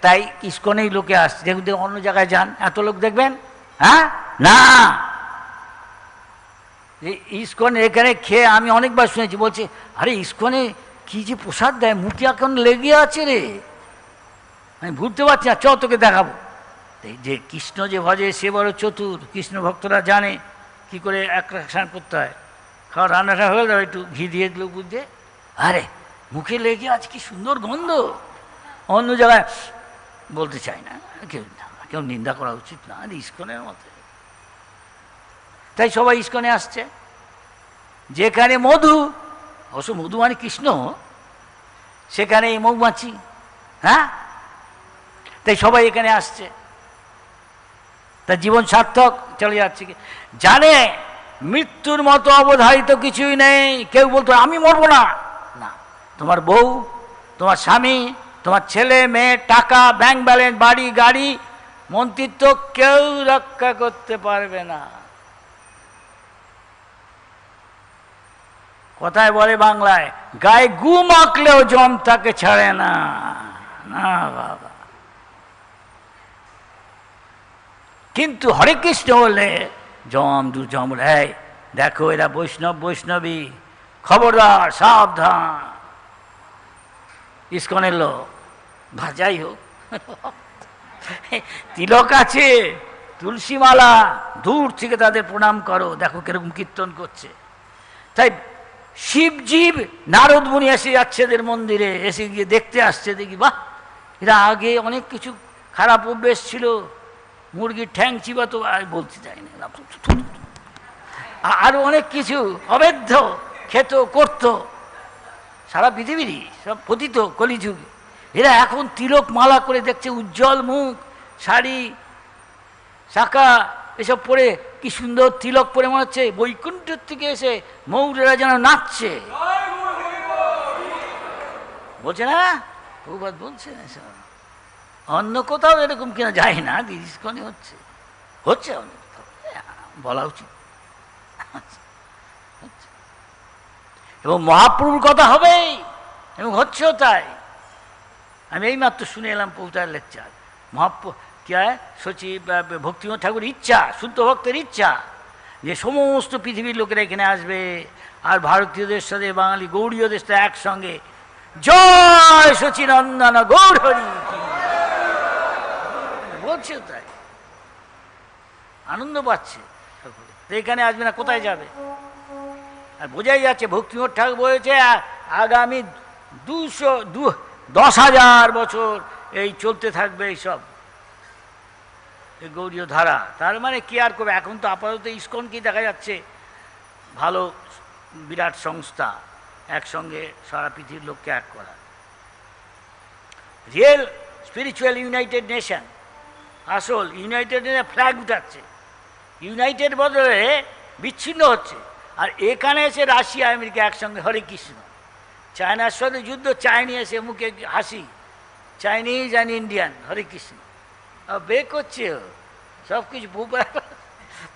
[SPEAKER 2] তাই ইস্কনেই লোকে আসছে। দেখুন অন্য জায়গায় যান, এত লোক দেখবেন, হ্যাঁ না, ইস্কনে এখানে খেয়ে আমি অনেকবার শুনেছি, বলছে আরে ইস্কনে কি যে প্রসাদ দেয়, মুখে এখন লেগে আছে রে, আমি ভুলতে পারছি না, চ তোকে দেখাবো। যে কৃষ্ণ যে ভজে সে বড় চতুর, কৃষ্ণ ভক্তরা জানে কি করে অ্যাট্রাকশন করতে হয়। খাওয়া রান্নাটা হয়ে যাবে, একটু ঘি দিয়ে দিল বুঝতে, আরে মুখে লেগে আছে, কি সুন্দর গন্ধ। অন্য জায়গায় বলতে চাই না, কেউ নিন্দা করা উচিত না, ইস্কনের মতে। তাই সবাই ইস্কনে আসছে, যেখানে মধু, অবশ্য মধু মানে কৃষ্ণ, সেখানে এই মৌমাছি, হ্যাঁ, তাই সবাই এখানে আসছে, তার জীবন সার্থক চলে যাচ্ছে। জানে মৃত্যুর মতো অবধারিত কিছুই নেই। কেউ বলতো আমি মরবো না, না, তোমার বউ, তোমার স্বামী, তোমার ছেলে মেয়ে, টাকা, ব্যাংক ব্যালেন্স, বাড়ি গাড়ি, মন্ত্রিত্ব কেউ রক্ষা করতে পারবে না। কথায় বলে বাংলায়, গায়ে গু মাখলেও জম তাকে ছাড়ে না। না বাবা, কিন্তু হরে কৃষ্ণ বললে জম দু জম, এই দেখো এরা বৈষ্ণব বৈষ্ণবী, খবরদার, সাবধান। ইস্কনের লোক, যাই হোক, তিলক আছে, তুলসী মালা, দূর থেকে তাদের প্রণাম করো, দেখো কিরকম কীর্তন করছে। তাই শিবজীব নারদ মুনি এসে যাচ্ছে এদের মন্দিরে, এসে গিয়ে দেখতে আসছে, দেখি বাহ, এরা আগে অনেক কিছু খারাপ অভ্যেস ছিল, মুরগির ঠ্যাং চিবাতো, বলতে চাই না, আরো অনেক কিছু অবৈধ খেত করতো, সারা পৃথিবীরই সব পতিত কলিযুগ। এরা এখন তিলক মালা করে দেখছে, উজ্জ্বল মুখ, শাড়ি শাখা এসব পরে, কি সুন্দর তিলক পরে, মনে হচ্ছে বৈকুণ্ঠের থেকে এসে মৌরেরা যেন নাচছে। বলছে না, প্রভুপাদ বলছেন এসব, অন্য কোথাও এরকম কিনা যায় না, ইস্কনে হচ্ছে, হচ্ছে অনেক, বলা উচিত। এবং মহাপ্রভুর কথা হবেই, এবং হচ্ছেও তাই। আমি এইমাত্র শুনে এলাম প্রভুতার লেকচার, কি হয়, সচিব ভক্তিমোহন ঠাকুরের ইচ্ছা, শুদ্ধ ভক্তের ইচ্ছা, যে সমস্ত পৃথিবীর লোকেরা এখানে আসবে, আর ভারতীয়দের সাথে বাঙালি গৌড়ীয়দের সাথে একসঙ্গে জয় সচিনন্দন গৌর হরি বলছেও তাই, আনন্দ পাচ্ছে। এখানে আসবে না, কোথায় যাবে? আর বোঝাই যাচ্ছে ভক্তিমোহন ঠাকুর বলেছে আগামী 10,000 বছর এই চলতে থাকবে এইসব, এই গৌড়ীয় ধারা। তার মানে কি আর করবে? এখন তো আপাতত ইস্কনকেই দেখা যাচ্ছে ভালো বিরাট সংস্থা, একসঙ্গে সারা পৃথিবীর লোককে এক করা, রিয়েল স্পিরিচুয়াল ইউনাইটেড নেশন। আসল ইউনাইটেড নেশন ফ্ল্যাগ উঠাচ্ছে, ইউনাইটেড বদলে বিচ্ছিন্ন হচ্ছে। আর এখানে এসে রাশিয়া আমেরিকা একসঙ্গে হরে কৃষ্ণ, চায়নার সাথে যুদ্ধ, চাইনিজ মুখে হাসি, চাইনিজ অ্যান্ড ইন্ডিয়ান, হরে কৃষ্ণ বে করছে সব কিছু।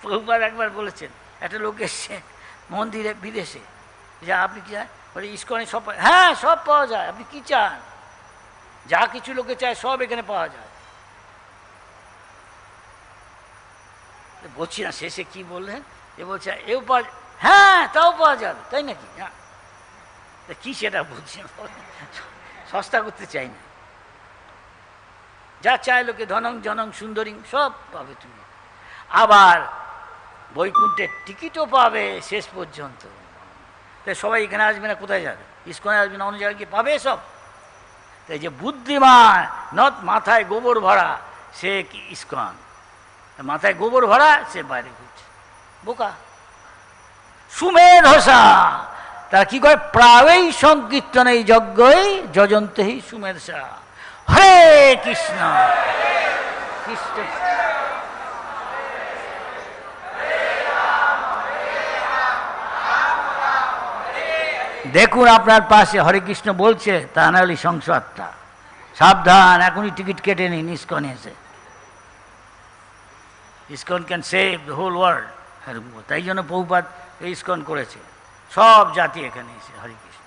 [SPEAKER 2] বহুবার একবার বলেছেন, একটা লোক এসছে মন্দিরে বিদেশে, যে আপনি কি চান? বলে ইস্কনে সব, হ্যাঁ সব পাওয়া যায়, আপনি কি চান? যা কিছু লোকে চায় সব এখানে পাওয়া যায়। বলছি না, শেষে কি বললেন, এ বলছে এও পাওয়া, হ্যাঁ তাও পাওয়া যাবে, তাই নাকি? হ্যাঁ, কি সেটা বলছি, সস্তা করতে চাই না, যা চায় লোকে, ধনং জনং সুন্দরী সব পাবে তুমি। আবার বৈকুণ্ঠের টিকিটও পাবে শেষ পর্যন্ত। তাই সবাই এখানে আসবে না, কোথায় যাবে? ইস্কনে আসবে না, অন্য জায়গায় কি পাবে সব? তাই যে বুদ্ধিমান, নট মাথায় গোবর ভরা, সে কি ইস্কন, মাথায় গোবর ভরা সে বাইরে ঘুরছে, বোকা। সুমেধসা, তারা কি করে? প্রাবেই সংকীর্তনে যজ্ঞই যজন্তেহি সুমেধসা। হরে কৃষ্ণ কৃষ্ণ। দেখুন আপনার পাশে হরে কৃষ্ণ বলছে, তা না হলে সংসারটা সাবধান, এখনই টিকিট কেটে নিন ইস্কনে এসে। ISKCON can save the whole world. তাই জন্য প্রভুপাদ ইস্কন করেছে, সব জাতি এখানে এসে Hare Krishna,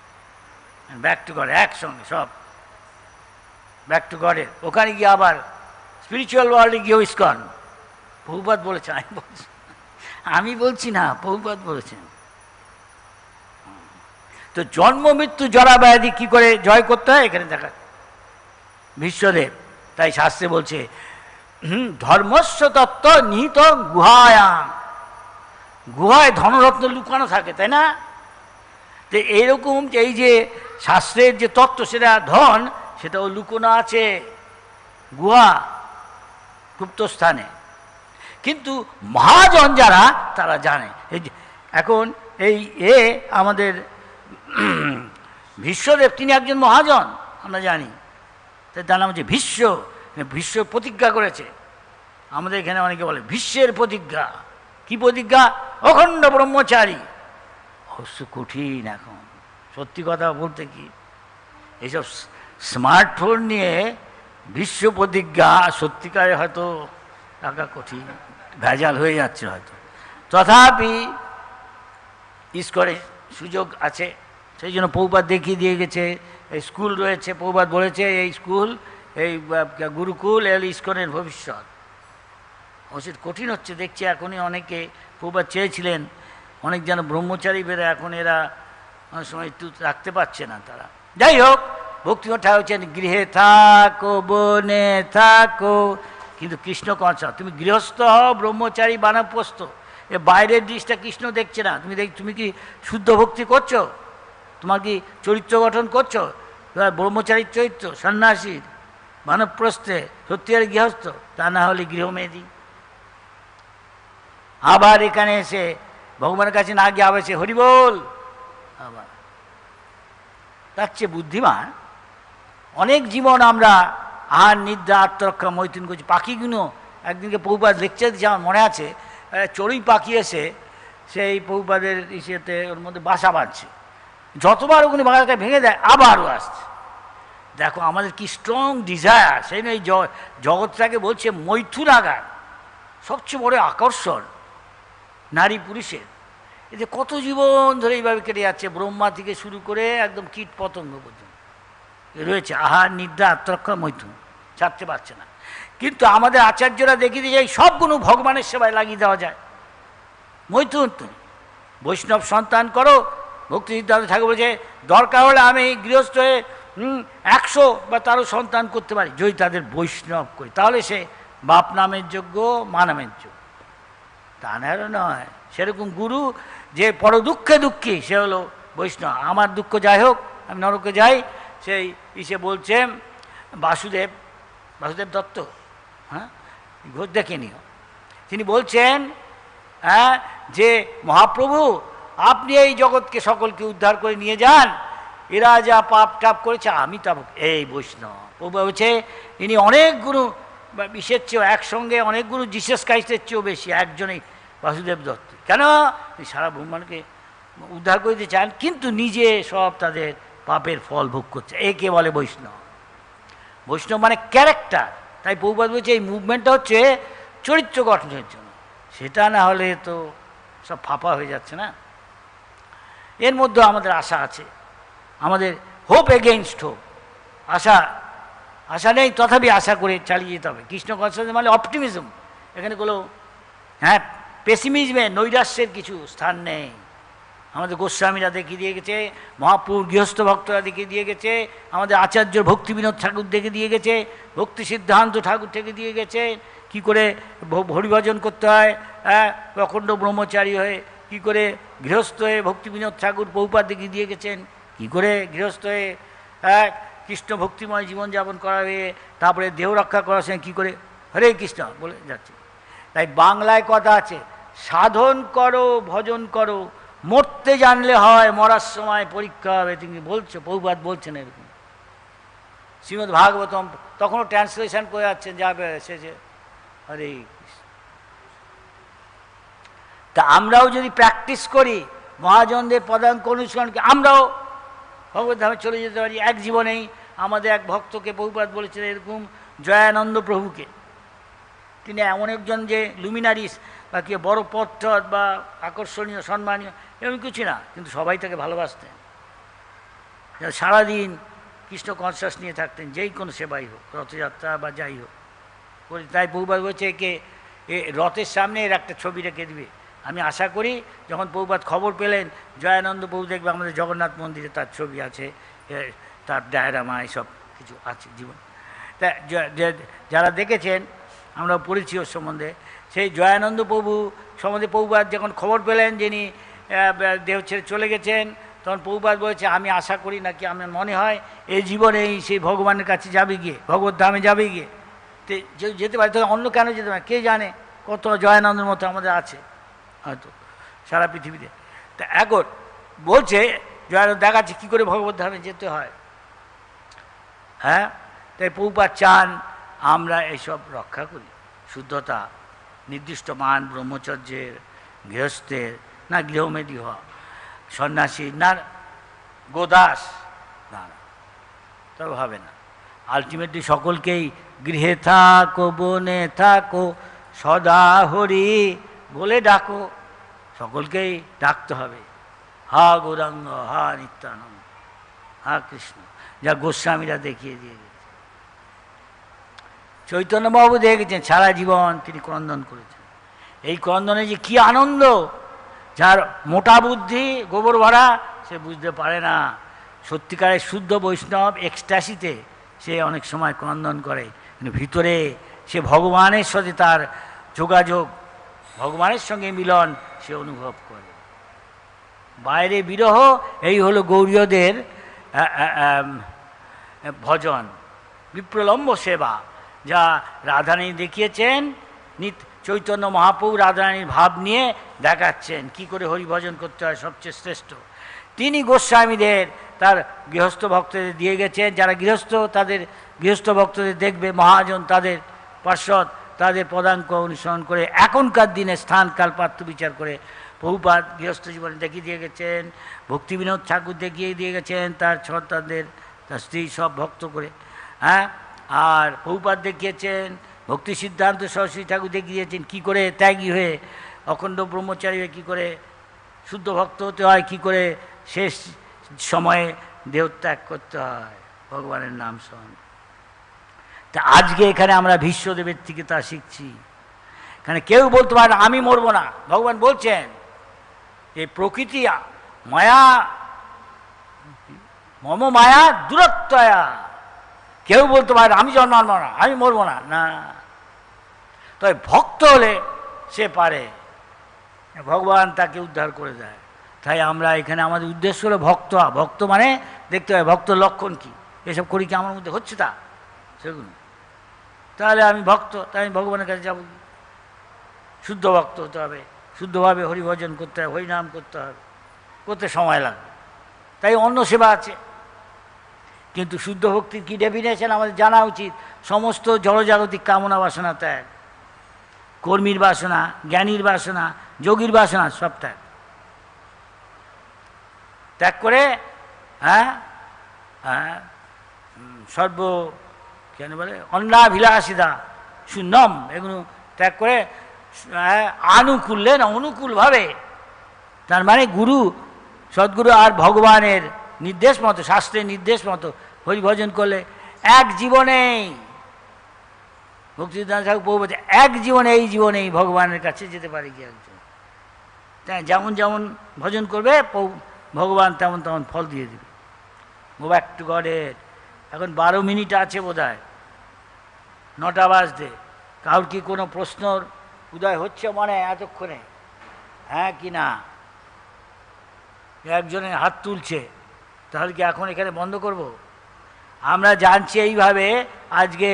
[SPEAKER 2] back to God, একসঙ্গে সব ব্যাক টু গডের। ওখানে গিয়ে আবার স্পিরিচুয়াল ওয়ার্ল্ডে গিয়েও ইস্কন। প্রভুপাদ বলেছে, আমি বলছি না, প্রভুপাদ বলেছেন। তো জন্ম মৃত্যু জরা ব্যাধি কি করে জয় করতে হয় এখানে দেখা বিশ্বদেব। তাই শাস্ত্রে বলছে ধর্মস্ব তত্ত্ব নিহিত গুহায়াম, গুহায় ধনরত্ন লুকানো থাকে, তাই না? তো এইরকম এই যে শাস্ত্রের যে তত্ত্ব, সেটা ধন, সেটাও লুকোনো আছে গুহা, গুপ্ত স্থানে। কিন্তু মহাজন যারা, তারা জানে। এই যে এখন এই আমাদের বিশ্বদেব, তিনি একজন মহাজন। আমরা জানি, তার নাম হচ্ছে ভীষ্ম। ভীষ্ম প্রতিজ্ঞা করেছে। আমাদের এখানে অনেকে বলে ভীষ্মের প্রতিজ্ঞা। কি প্রতিজ্ঞা? অখণ্ড ব্রহ্মচারী। অবশ্য কঠিন এখন, সত্যি কথা বলতে কি, এইসব স্মার্টফোন নিয়ে বিশ্ব প্রতিজ্ঞা সত্যিকারে হয়তো রাখা কঠিন, ভেজাল হয়ে যাচ্ছে হয়তো। তথাপি ইস্কনের সুযোগ আছে, সেই জন্য প্রভুপাদ দেখিয়ে দিয়ে গেছে। এই স্কুল রয়েছে, প্রভুপাদ বলেছে এই স্কুল, এই গুরুকুল এল ইস্কনের ভবিষ্যৎ। অবশ্য কঠিন হচ্ছে দেখছি এখনই। অনেকে প্রভুপাদ চেয়েছিলেন অনেক যেন ব্রহ্মচারী বেরো, এখন এরা অনেক সময় একটু রাখতে পারছে না তারা। যাই হোক, ভক্তিমঠ ঠাকুর হচ্ছেন গৃহে থাকো বনে থাকো, কিন্তু কৃষ্ণ কনসা তুমি গৃহস্থ হও, ব্রহ্মচারী বানপ্রস্থ। এ বাইরের দৃষ্টিটা কৃষ্ণ দেখছে না। তুমি কি শুদ্ধ ভক্তি করছো? তোমার কি চরিত্র গঠন করছো? ব্রহ্মচারীর চরিত্র, সন্ন্যাসীর, বানপ্রস্থে, সত্যিকারের গৃহস্থ, তা না হলে গৃহমেধি। আবার এখানে এসে ভগবানের কাছে না গিয়ে আবার এসে হরি বল। আবার তার চেয়ে বুদ্ধিমান অনেক জীবন আমরা আহার নিদ্রা আত্মরক্ষা মৈথুন করছি। পাখিগুলো একদিনকে প্রভুপাদ লেকচার দিচ্ছে, আমার মনে আছে, চড়ুই পাখি এসে সেই প্রভুপাদের ইসেতে ওর মধ্যে বাসা বাঁধছে। যতবার ওখানে বাগানটা ভেঙে দেয় আবারও আসছে। দেখো আমাদের কি স্ট্রং ডিজায়ার। সেই এই জগৎটাকে বলছে মৈথুনাগার, সবচেয়ে বড় আকর্ষণ নারী পুরুষের। এই যে কত জীবন ধরে এইভাবে কেটে যাচ্ছে, ব্রহ্মা থেকে শুরু করে একদম কীট পতঙ্গ পর্যন্ত রয়েছে আহার নিদ্রা আত্মরক্ষা মৈথুন, ছাড়তে পারছে না। কিন্তু আমাদের আচার্যরা দেখিয়ে দিয়ে যায় সবগুলো ভগবানের সেবায় লাগিয়ে দেওয়া যায়। মৈথুন তুমি বৈষ্ণব সন্তান করো। ভক্তি সিদ্ধান্ত ঠাকুর বলেছে দরকার হলে আমি গৃহস্থ হয়ে 100 বা তারও সন্তান করতে পারি, যদি তাদের বৈষ্ণব করি, তাহলে সে বাপ নামের যোগ্য, মা নামের যোগ্য। তা নাহলে নয়। সেরকম গুরু যে বড় দুঃখে দুঃখী, সে হলো বৈষ্ণব। আমার দুঃখ যাই হোক, আমি নরকে যাই, সেই ইসে বলছে বাসুদেব দত্ত, হ্যাঁ ঘোষ দেখে নিও, তিনি বলছেন হ্যাঁ যে মহাপ্রভু আপনি এই জগৎকে সকলকে উদ্ধার করে নিয়ে যান, এরা যা পাপ টাপ করেছে আমি তা, এই বৈষ্ণব। প্রভু বলছে ইনি অনেক গুরু বিশের চেয়েও একসঙ্গে অনেক গুরু জিসাস ক্রাইস্টের চেয়েও বেশি, একজনেই বাসুদেব দত্ত। কেন? সারা ব্রহ্মাণ্ডকে উদ্ধার করে দিতে চান, কিন্তু নিজে সব তাদের পাপের ফল ভোগ করছে। একে বলে বৈষ্ণব। বৈষ্ণব মানে ক্যারেক্টার। তাই প্রভুপাদ বলছে এই মুভমেন্টটা হচ্ছে চরিত্র গঠনের জন্য, সেটা না হলে তো সব ফাঁপা হয়ে যাচ্ছে না। এর মধ্যে আমাদের আশা আছে, আমাদের হোপ এগেইনস্ট হোপ। আশা নেই, তথাপি আশা করে চালিয়ে যেতে হবে। কৃষ্ণ কনসাসনেস মানে অপটিমিজম। এখানে কোনো হ্যাঁ পেসিমিজমে, নৈরাশ্যের কিছু স্থান নেই। আমাদের গোস্বামীরা দেখিয়ে দিয়ে গেছে, মহাপুর গৃহস্থ ভক্তরা দেখিয়ে দিয়ে গেছে, আমাদের আচার্য ভক্তিবিনোদ ঠাকুর দেখে দিয়ে গেছে, ভক্তি সিদ্ধান্ত ঠাকুর থেকে দিয়ে গেছে কি করে হরিভজন করতে হয়, অখণ্ড ব্রহ্মচারী হয়ে, কি করে গৃহস্থ হয়ে ভক্তিবিনোদ ঠাকুর প্রভুপাদ দেখিয়ে দিয়ে গেছেন, কি করে গৃহস্থ হয়ে কৃষ্ণ ভক্তিময় জীবনযাপন করাবে, তারপরে দেহ রক্ষা করাছেন কি করে, হরে কৃষ্ণ বলে যাচ্ছে। তাই বাংলায় কথা আছে, সাধন করো ভজন করো, মরতে জানলে হয়, মরার সময় পরীক্ষা হবে। তিনি বলছো, প্রভুপাদ বলছেন এরকম। শ্রীমদ্ ভাগবতম তখনও ট্রান্সলেশন করে যাচ্ছেন, যাবে শেষে হরে কৃষ্ণ। তা আমরাও যদি প্র্যাকটিস করি মহাজনদের পদাঙ্ক অনুসরণকে, আমরাও ভগবত ধামে চলে যেতে পারি এক জীবনেই। আমাদের এক ভক্তকে প্রভুপাদ বলেছিলেন এরকম, জয়ানন্দ প্রভুকে। তিনি এমন একজন যে লুমিনারিস বা কি বড় পথ বা আকর্ষণীয় সম্মানীয় এমন কিছু না, কিন্তু সবাই তাকে ভালোবাসতেন। সারাদিন কৃষ্ণ কনসাস নিয়ে থাকতেন, যেই কোনো সেবাই হোক, রথযাত্রা বা যাই হোক। তাই প্রভুপাদ বলছে একে রথের সামনে এর একটা ছবি রেখে দিবে। আমি আশা করি যখন প্রভুপাদ খবর পেলেন জয়ানন্দ প্রভু দেখবে আমাদের জগন্নাথ মন্দিরে তার ছবি আছে, তার ডায়রামা এসব কিছু আছে জীবন। তা যারা দেখেছেন, আমরা পড়েছি ওর সম্বন্ধে, সেই জয়ানন্দ প্রভু সম্বন্ধে প্রভুপাদ যখন খবর পেলেন যিনি দেহ ছেড়ে চলে গেছেন, তখন প্রভুপাদ বলেছে আমি আশা করি নাকি আমার মনে হয় এই জীবনেই সেই ভগবানের কাছে যাবে গিয়ে, ভগবত ধামে যাবে গিয়ে। যেতে পারে, তখন অন্য কেন যেতে পারে কে জানে, কত জয়ানন্দের মতো আমাদের আছে হয়তো সারা পৃথিবীতে। তা এখন বলছে জয়ানন্দ দেখাচ্ছে কী করে ভগবত ধামে যেতে হয়। হ্যাঁ, তাই প্রভুপাদ চান আমরা এসব রক্ষা করি, শুদ্ধতা, নির্দিষ্ট মান, ব্রহ্মচর্যের, গৃহস্থের, না গৃহমেধি হওয়া, সন্ন্যাসী, না গোদাস, না না, তবে হবে না। আলটিমেটলি সকলকেই গৃহে থাকো বনে থাকো সদা হরি বলে ডাকো, সকলকেই ডাকতে হবে। হা গৌরাঙ্গ, হা নিত্যানন্দ, হা কৃষ্ণ, যা গোস্বামীরা দেখিয়ে দিয়ে গেছে। চৈতন্যবাবু দেখেছেন সারা জীবন তিনি ক্রন্দন করেছেন। এই ক্রন্দনে যে কি আনন্দ, যার মোটা বুদ্ধি গোবর ভরা সে বুঝতে পারে না। সত্যিকারের শুদ্ধ বৈষ্ণব এক্সট্যাসিতে সে অনেক সময় ক্রন্দন করে, কিন্তু ভিতরে সে ভগবানের সাথে তার যোগাযোগ, ভগবানের সঙ্গে মিলন সে অনুভব করে। বাইরে বিরহ, এই হলো গৌরীয়দের ভজন, বিপ্রলম্ব সেবা, যা রাধারানী দেখিয়েছেন। চৈতন্য মহাপ্রভু রাধারানীর ভাব নিয়ে দেখাচ্ছেন কি করে হরিভজন করতে হয় সবচেয়ে শ্রেষ্ঠ। তিনি গোস্বামীদের তার গৃহস্থ ভক্তদের দিয়ে গেছেন, যারা গৃহস্থ তাদের গৃহস্থ ভক্তদের দেখবে, মহাজন তাদের পার্শ্বদ, তাদের পদাঙ্ক অনুসরণ করে এখনকার দিনে স্থান কাল পাত্র বিচার করে প্রভুপাদ গৃহস্থ জীবনে দেখিয়ে দিয়ে গেছেন। ভক্তিবিনোদ ঠাকুর দেখিয়ে দিয়ে গেছেন তার সন্তানদের, তার স্ত্রী সব ভক্ত করে। হ্যাঁ, আর প্রভুপাদ দেখিয়েছেন, ভক্তি সিদ্ধান্ত সরস্বতী ঠাকুর দেখিয়েছেন কী করে ত্যাগী হয়ে অখণ্ড ব্রহ্মচারী হয়ে কী করে শুদ্ধ ভক্ত হতে হয়, কী করে শেষ সময়ে দেহত্যাগ করতে হয় ভগবানের নাম স্মরণ। তা আজকে এখানে আমরা ভীষ্মদেবের থেকে তা শিখছি। এখানে কেউ বলতে পারে আমি মরবো না। ভগবান বলছেন এই প্রকৃতি মায়া, মম মায়া দূরত্বয়া। কেউ বলতে পারে আমি জন্মাবো না, আমি মরবো না, না। তবে ভক্ত হলে সে পারে, ভগবান তাকে উদ্ধার করে দেয়। তাই আমরা এখানে আমাদের উদ্দেশ্য হলো ভক্ত। ভক্ত মানে দেখতে হয় ভক্ত লক্ষণ কি, এসব করি কি আমার মধ্যে হচ্ছে তা, সেগুলো তাহলে আমি ভক্ত, তাই আমি ভগবানের কাছে যাব। শুদ্ধ ভক্ত হতে হবে, শুদ্ধভাবে হরিভজন করতে হবে, হরিনাম করতে হবে, করতে সময় লাগবে। তাই অন্য সেবা আছে, কিন্তু শুদ্ধ ভক্তির কী ডেফিনেশন আমাদের জানা উচিত। সমস্ত জড়জাগতিক কামনা বাসনা ত্যাগ, কর্মীর বাসনা, জ্ঞানীর বাসনা, যোগীর বাসনা সব ত্যাগ ত্যাগ করে, হ্যাঁ হ্যাঁ, সর্ব কেন বলে অন্নাভিলাষিতা শূন্যম, এগুলো ত্যাগ করে আনুকূল্যে না অনুকূলভাবে, তার মানে গুরু সদ্গুরু আর ভগবানের নির্দেশ মতো, শাস্ত্রের নির্দেশ মতো হরিভজন করলে এক জীবনেই, ভক্তিদান ঠাকুর প্রভু বলছে এক জীবনে, এই জীবনেই ভগবানের কাছে যেতে পারে কি একজন। তাই যেমন যেমন ভজন করবে ভগবান তেমন তেমন ফল দিয়ে দেবে। গো ব্যাক টু গডের। এখন 12 মিনিট আছে বোধ হয়, 9টা বাজতে। কারোর কি কোনো প্রশ্নর উদয় হচ্ছে মনে এতক্ষণে? হ্যাঁ কি না? একজনের হাত তুলছে, তাহলে কি এখন এখানে বন্ধ করব? আমরা জানছি এইভাবে আজকে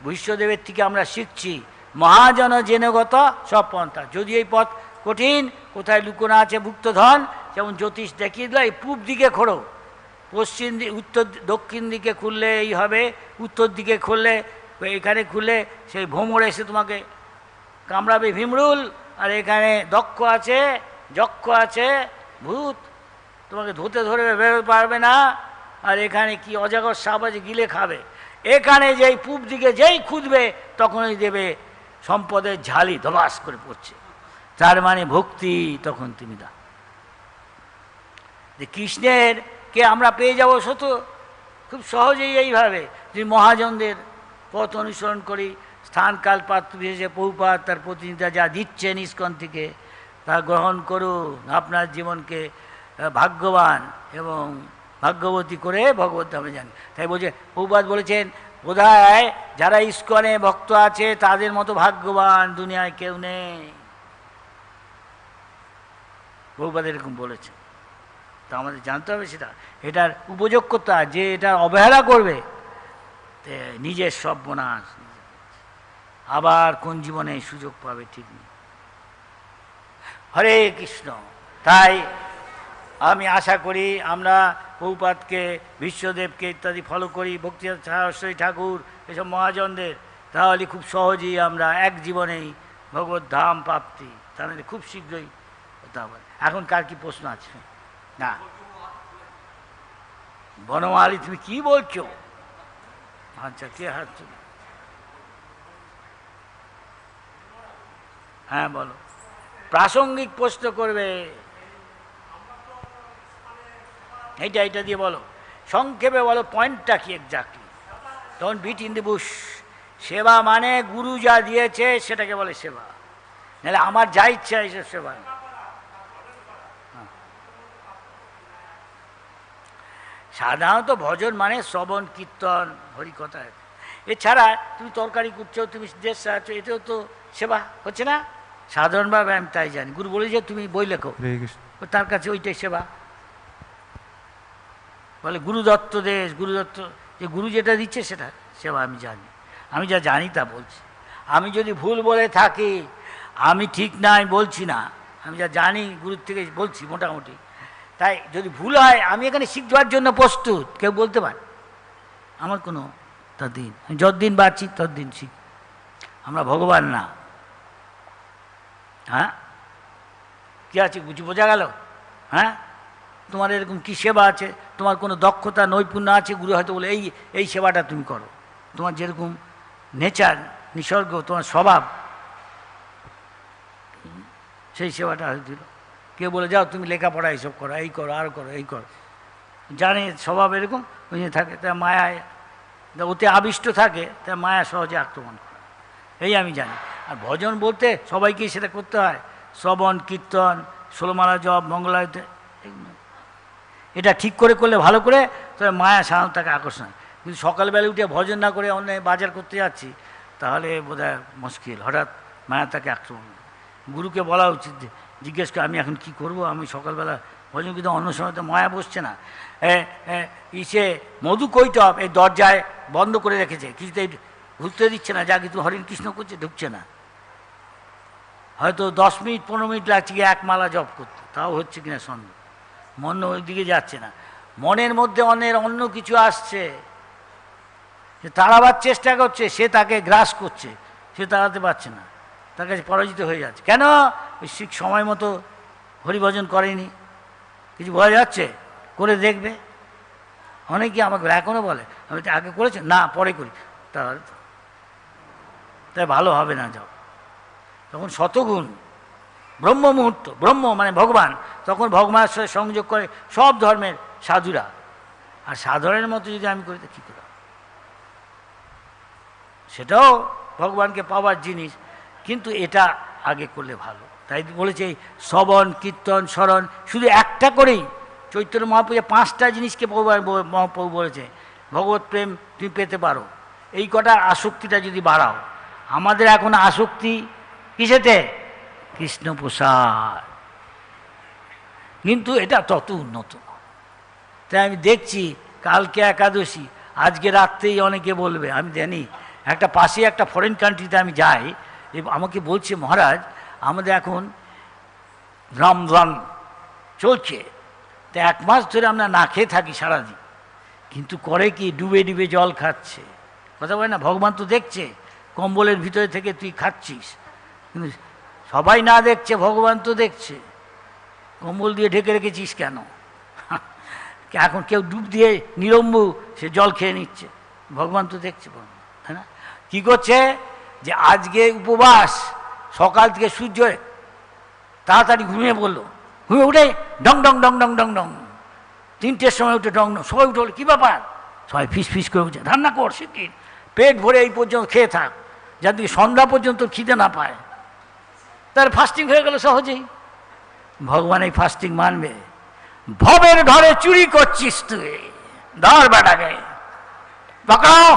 [SPEAKER 2] বিশ্বদেবের থেকে আমরা শিখছি মহাজন জেনগত সব পন্থা। যদি এই পথ কঠিন, কোথায় লুকোনো আছে গুপ্তধন, যেমন জ্যোতিষ দেখিয়ে দিল এই পূব দিকে খোড়ো, পশ্চিম দিকে, উত্তর দক্ষিণ দিকে খুললে এই হবে, উত্তর দিকে খুললে এখানে খুললে সেই ভোমর এসে তোমাকে কামড়াবে ভীমরুল, আর এখানে দক্ষ আছে, যক্ষ আছে, ভূত তোমাকে ধুতে ধরবে, বেরোতে পারবে না। আর এখানে কি অজাগর সাপ আছে, গিলে খাবে। এখানে যেই পূব দিকে যেই খুঁজবে তখনই দেবে সম্পদের ঝালি ধবাস করে পড়ছে। তার মানে ভক্তি তখন তুমি দাও যে কৃষ্ণের কে আমরা পেয়ে যাবো শত খুব সহজেই এইভাবে যে মহাজনদের পথ অনুসরণ করি। স্থান কাল পাত্র বিশেষে প্রভুপাদ তার প্রতিনিধিরা যা দিচ্ছেন ইস্কন থেকে তা গ্রহণ করুন, আপনার জীবনকে ভাগ্যবান এবং ভাগ্যবতী করে ভগবত ধামে যান। তাই বলছে প্রভুপাদ বলেছেন বোধহয় যারা ইস্কনে ভক্ত আছে তাদের মতো ভাগ্যবান দুনিয়ায় কেউ নেই। প্রভুপাদ এরকম বলেছে, তা আমাদের জানতে হবে সেটা, এটার উপযোগ করতে হয়। যে এটার অবহেলা করবে নিজের সর্বনাশ, আবার কোন জীবনে সুযোগ পাবে ঠিক নেই। হরে কৃষ্ণ। তাই আমি আশা করি আমরা প্রভুপাদকে, বিশ্বদেবকে ইত্যাদি ফলো করি, ভক্তি সরস্বতী ঠাকুর, এসব মহাজনদের, তাহলে খুব সহজেই আমরা এক জীবনেই ভগবত ধাম প্রাপ্তি, তাহলে খুব শীঘ্রই হতে হবে। এখন কার কি প্রশ্ন আছে? না বনমালী, তুমি কি বলছো? আচ্ছা, কে হাত? হ্যাঁ বলো, প্রাসঙ্গিক প্রশ্ন করবে, এইটা দিয়ে বলো, সংক্ষেপে বলো, পয়েন্টটা কি exactly. Don't beat in the bush. সেবা মানে গুরু যা দিয়েছে সেটাকে বলে সেবা, নাহলে আমার যা ইচ্ছা এইসব সেবা। সাধারণত ভজন মানে শ্রবণ কীর্তন হরিকথা, এছাড়া তুমি তরকারি করছো, তুমি দেশ সাহায্য, এটাও তো সেবা হচ্ছে না? সাধারণভাবে আমি তাই জানি। গুরু বলে যে তুমি বই লেখো, তার কাছে ওইটাই সেবা। বলে গুরুদত্ত দেশ, গুরুদত্ত, যে গুরু যেটা দিচ্ছে সেটা সেবা। আমি জানি, আমি যা জানি তা বলছি। আমি যদি ভুল বলে থাকি, আমি ঠিক নাই বলছি না, আমি যা জানি গুরুর থেকে বলছি মোটামুটি। তাই যদি ভুল হয়, আমি এখানে শিখবার জন্য প্রস্তুত, কেউ বলতে পারে, আমার কোনো ততদিন, আমি যতদিন বাঁচি ততদিন শিখ। আমরা ভগবান না। হ্যাঁ, কী আছে বোঝা গেল? হ্যাঁ, তোমার এরকম কী সেবা আছে, তোমার কোনো দক্ষতা নৈপুণ্য আছে, গুরু হয়তো বলে এই সেবাটা তুমি করো, তোমার যেরকম নেচার, নিসর্গ, তোমার স্বভাব, সেই সেবাটা হয়তো দিল। কেউ বলে যাও তুমি লেখাপড়া এইসব করো, এই করো, আর করো, এই করো, জানে স্বভাব এরকম, ওই থাকে, তা মায়ায় ওতে আবিষ্ট থাকে, তা মায়া সহজে আক্রমণ করে, এই আমি জানি। আর ভজন বলতে সবাইকেই সেটা করতে হয়, শ্রবণ কীর্তন, ষোলমালা জপ, মঙ্গলায়তে, এটা ঠিক করে করলে ভালো করে, তবে মায়া সাধারণত তাকে আকর্ষণ হয়। কিন্তু সকালবেলা উঠে ভজন না করে অন্য বাজার করতে যাচ্ছি, তাহলে বোধহয় মুশকিল, হঠাৎ মায়া তাকে আক্রমণ করে। গুরুকে বলা উচিত, জিজ্ঞেস করে আমি এখন কি করব, আমি সকালবেলা ভজন, কিন্তু অন্য সময় তো মায়া বসছে না। ইসে মধু কৈটব এই দরজায় বন্ধ করে রেখেছে, কিছুতেই ঘুরতে দিচ্ছে না, যা কিন্তু হরিণ কৃষ্ণ করছে, ঢুকছে না। হয়তো 10 মিনিট 15 মিনিট লাগছে কি এক মালা জপ করতে, তাও হচ্ছে কিনা সন্দেহ। মন ওই দিকে যাচ্ছে না, মনের মধ্যে অন্য কিছু আসছে, সে তাড়াবার চেষ্টা করছে, সে তাকে গ্রাস করছে, সে তাড়াতে পারছে না, তার কাছে পরাজিত হয়ে যাচ্ছে। কেন? ওই শিখ সময় মতো হরিভজন করেনি। কিছু বোঝা যাচ্ছে? করে দেখবে। অনেকে আমাকে এখনও বলে, আমি আগে করেছি না, পরে করি, তাই ভালো হবে না। যাও তখন শতগুণ ব্রহ্ম মুহূর্ত, ব্রহ্ম মানে ভগবান, তখন ভগবানের সাথে সংযোগ করে সব ধর্মের সাধুরা। আর সাধারণের মতো যদি আমি করি, তো কী করে? সেটাও ভগবানকে পাওয়ার জিনিস, কিন্তু এটা আগে করলে ভালো। তাই বলেছে শ্রবণ কীর্তন স্মরণ, শুধু একটা করেই চৈতন্য মহাপ্রভু 5টা জিনিসকে মহাপ্রভু বলেছে, ভগবত প্রেম তুমি পেতে পারো, এই কটা আসক্তিটা যদি বাড়াও। আমাদের এখন আসক্তি কিসেতে? কৃষ্ণ প্রসাদ, কিন্তু এটা তত উন্নত। তাই আমি দেখছি কালকে একাদশী, আজকে রাত্রেই অনেকে বলবে, আমি জানি একটা পাশে একটা ফরেন কান্ট্রিতে আমি যাই, আমাকে বলছে মহারাজ আমাদের এখন রমজান চলছে, তা 1 মাস ধরে আমরা না খেয়ে থাকি সারাদিন, কিন্তু করে কি ডুবে ডুবে জল খাচ্ছে। কথা বলে না, ভগবান তো দেখছে, কম্বলের ভিতরে থেকে তুই খাচ্ছিস, কিন্তু সবাই না দেখছে, ভগবান তো দেখছে, কম্বল দিয়ে ঢেকে রেখেছিস কেন? এখন কেউ ডুব দিয়ে নিরম্বু সে জল খেয়ে নিচ্ছে, ভগবান তো দেখছে, তাই না? কী করছে? যে আজকে উপবাস, সকাল থেকে সূর্য তাড়াতাড়ি ঘুমিয়ে পড়লো, ঘুমিয়ে উঠে ডং ডং ডং ডং ডং ডং, 3টের সময় উঠে ডং ডং, সবাই উঠে বলে কী ব্যাপার? সবাই ফিস ফিস করে উঠছে, রান্না কর শিগগির, পেট ভরে এই পর্যন্ত খেয়ে থাক, যাতে সন্ধ্যা পর্যন্ত খিদে না পায়। তার ফাস্টিং হয়ে গেল সহজেই। ভগবান এই ফাস্টিং মানবে? ভবের ঘরে চুরি করছিস তুই, ধর বেটাকে, পাকড়াও।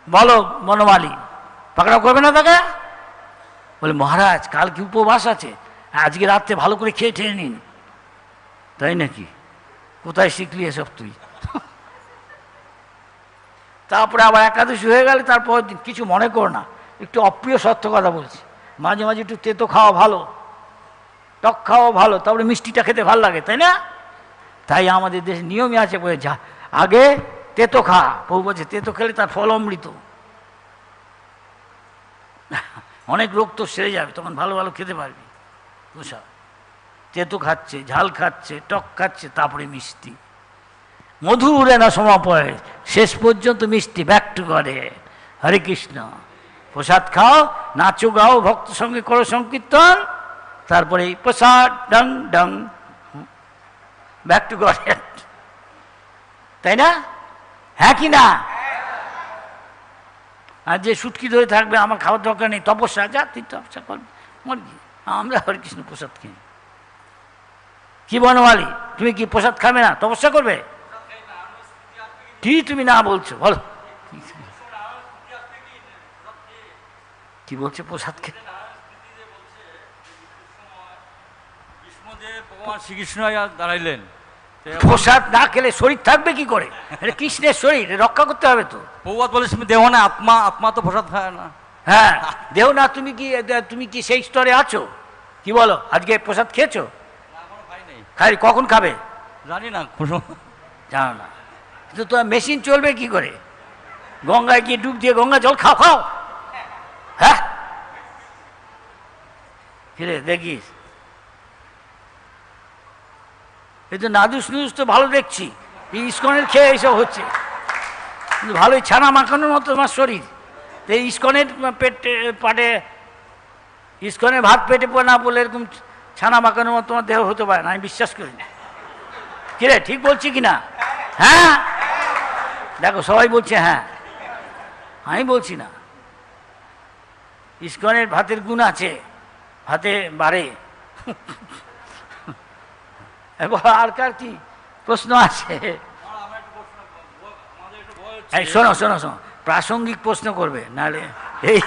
[SPEAKER 2] বলো বনমালী, পাকড়াও করবে না তাকে? বলে মহারাজ কাল কি উপবাস আছে, আজকে রাত্রে ভালো করে খেয়ে ঠেয়ে নিন। তাই নাকি? কোথায় শিখলি এসব তুই? তারপরে আবার একাদশী হয়ে গেলে তারপর কিছু মনে কর না, একটু অপ্রিয় সত্য কথা বলছি, মাঝে মাঝে একটু তেতো খাওয়া ভালো, টক খাওয়া ভালো, তারপরে মিষ্টিটা খেতে ভালো লাগে, তাই না? তাই আমাদের দেশে নিয়মই আছে, বলে যা আগে তেতো খা। প্রভু বলছে তেতো খেলে তার ফল অমৃত, অনেক রোগ তো সেরে যাবে, তখন ভালো ভালো খেতে পারবি। প্রসাদ তেতো খাচ্ছে, ঝাল খাচ্ছে, টক খাচ্ছে, তারপরে মিষ্টি, মধুর উড়ে না সমাপয়, শেষ পর্যন্ত মিষ্টি, ব্যাক টু গডে। হরে কৃষ্ণ। প্রসাদ খাও, নাচো গাও, ভক্ত সঙ্গে করো সংকীর্তন, তারপরে প্রসাদ ডং ডং, ব্যাক টু গডে, তাই না? হ্যাঁ কি না? আর যে সুটকি ধরে থাকবে আমার খাওয়ার দরকার নেই, তপস্যা, যা তুই তপস্যা করবি, মরবি। আমরা হরে কৃষ্ণ প্রসাদ খাই। কি বনমালী, তুমি কি প্রসাদ খাবে না, তপস্যা করবে? কি তুমি না বলছো, বলো কি বলছে? প্রসাদ খেয়ে
[SPEAKER 3] ভগবান শ্রীকৃষ্ণ দাঁড়াইলেন,
[SPEAKER 2] প্রসাদ না খেলে শরীর থাকবে কি করে? এটা কৃষ্ণের শরীর, রক্ষা করতে হবে তো।
[SPEAKER 3] প্রভুপাদ বলে তুমি দেহ না আত্মা, আত্মা তো প্রসাদ খায় না।
[SPEAKER 2] হ্যাঁ, দেহ না, তুমি কি সেই স্তরে আছো? কি বলো, আজকে প্রসাদ খেয়েছো? খাই, কখন খাবে
[SPEAKER 3] জানি না,
[SPEAKER 2] জানো না, কিন্তু তোমার মেশিন চলবে কি করে? গঙ্গায় গিয়ে ডুব দিয়ে গঙ্গা জল খাও, খাও। হ্যাঁ, ফিরে দেখিস, এই তো নাদুস নুদুস তো ভালো দেখছি, এই ইস্কনের খেয়ে এইসব হচ্ছে, কিন্তু ভালোই ছানা মাখানোর মতো তোমার শরীর। এই ইস্কনের পেটে পাটে, ইস্কনের ভাত পেটে না পড়লে এরকম ছানা মাখানোর মতো তোমার দেহ হতে পারে না, আমি বিশ্বাস করি না। কিরে ঠিক বলছি কিনা? হ্যাঁ, দেখো সবাই বলছে হ্যাঁ, আমি বলছি না। ইস্কনের ভাতের গুণ আছে, ভাতে বাড়ে। আর কার কি প্রশ্ন আছে? শোনো শোনো শোনো, প্রাসঙ্গিক প্রশ্ন করবে, নাহলে এই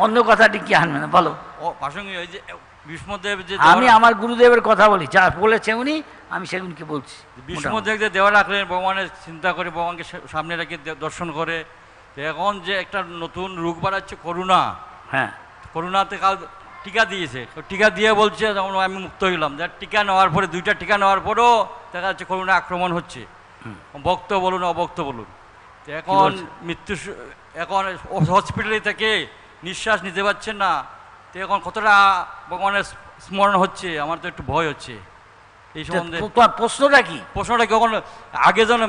[SPEAKER 2] অন্য কথাটি কি আনবে না, বলো।
[SPEAKER 3] প্রাসঙ্গিক ওই যে ভীষ্মদেব, যে
[SPEAKER 2] আমি আমার গুরুদেবের কথা বলি, যা বলেছে উনি, আমি সেগুনকে বলছি।
[SPEAKER 3] ভীষ্মদেব যে দেওয়া রাখলেন, ভগবানের চিন্তা করে, ভগবানকে সামনে রেখে দর্শন করে, এখন যে একটা নতুন রোগ বাড়াচ্ছে করোনা।
[SPEAKER 2] হ্যাঁ,
[SPEAKER 3] করোনাতে কাল টিকা দিয়েছে, টিকা দিয়ে বলছে তখন আমি মুক্ত হইলাম। টিকা নেওয়ার পরে, 2টা টিকা নেওয়ার পরেও দেখা যাচ্ছে করোনা আক্রমণ হচ্ছে, ভক্ত বলুন অভক্ত বলুন। এখন মৃত্যু, এখন হসপিটালে থেকে নিঃশ্বাস নিতে পারছেন না, তো এখন কতটা ভগবানের স্মরণ হচ্ছে, আমার তো একটু ভয় হচ্ছে এই সম্বন্ধে।
[SPEAKER 2] প্রশ্নটা কি?
[SPEAKER 3] প্রশ্নটা কখন আগে যেন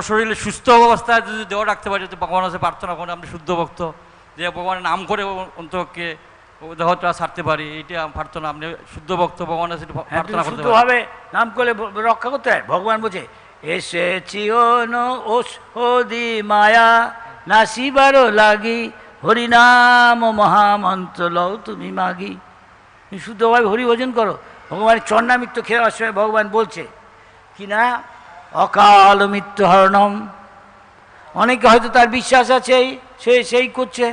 [SPEAKER 3] শরীরে সুস্থ অবস্থায় যদি দেওয়া রাখতে পারি, তো ভগবানের কাছে প্রার্থনা করেন, আপনি শুদ্ধ ভক্ত, যে ভগবানের নাম করে অন্তকে দেহটা ছাড়তে পারি, এইটা প্রার্থনা। আপনি শুদ্ধ ভক্ত, ভগবানের কাছে প্রার্থনা করতে
[SPEAKER 2] শুদ্ধভাবে নাম করে রক্ষা করতে হয়। ভগবান বলছে এসেছি ঔষধি মায়া নাসিবারও লাগি, হরিনাম মহামন্ত্র লও তুমি মাগি। শুদ্ধভাবে হরি ভজন করো। ভগবানের চন্নামৃত্য খেয়ে সময় ভগবান বলছে কি না, অকাল মৃত্যু হরণম। অনেকে হয়তো তার বিশ্বাস আছে, সে সেই করছে,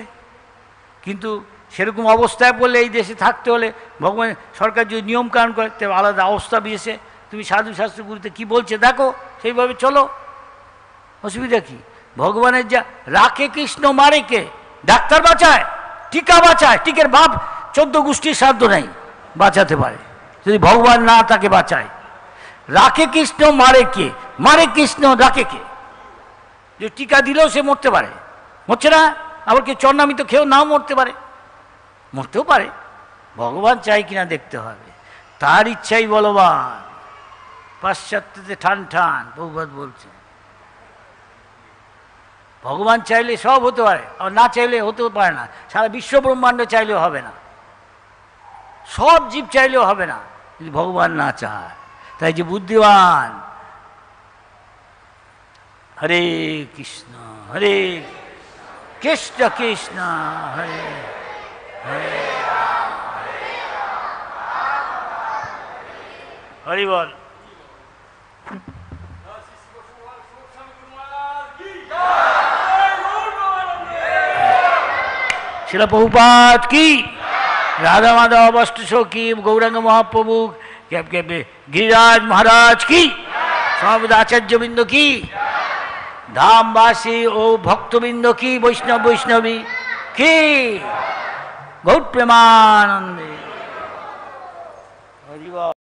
[SPEAKER 2] কিন্তু সেরকম অবস্থায় বললে এই দেশে থাকতে হলে ভগবান সরকার যদি নিয়মকানুন করে, তবে আলাদা অবস্থা বিশেষে তুমি সাধু শাস্ত্রগুরুতে কী বলছে দেখো, সেইভাবে চলো, অসুবিধা কী? ভগবানের যা রাখে কৃষ্ণ, মারে কে? ডাক্তার বাঁচায়, টিকা বাঁচায়, টিকের বাপ 14 গোষ্ঠীর সাধ্য নেই বাঁচাতে পারে, যদি ভগবান না তাকে বাঁচায়। রাখে কৃষ্ণ, মারে কে? মারে কৃষ্ণ, রাখে কে? যে টিকা দিলেও সে মরতে পারে, মরছে না? আবার কেউ চন্নামিত খেয়েও নাও মরতে পারে, মরতেও পারে। ভগবান চাই কিনা দেখতে হবে, তার ইচ্ছাই বলবান। পাশ্চাত্যতে ঠান ঠান প্রভুপাদ বলছে, ভগবান চাইলে সব হতে পারে, আর না চাইলে হতেও পারে না। সারা বিশ্ব ব্রহ্মাণ্ড চাইলেও হবে না, সব জীব চাইলেও হবে না, যদি ভগবান না চায়। তাই যে বুদ্ধিমান, হরে কৃষ্ণ হরে কৃষ্ণ কৃষ্ণ হরে হরে, হরি বল। শিলা প্রভুপাদ কি, রাধা মাধব অষ্ট সখী, গৌরাঙ্গ মহাপ্রভু, গিরিরাজ মহারাজ কি, সর্বদা আচার্যবৃন্দ কি, ধামবাসী ও ভক্তবৃন্দ কি, বৈষ্ণব বৈষ্ণবী কি, গৌর প্রেমানন্দে। বল।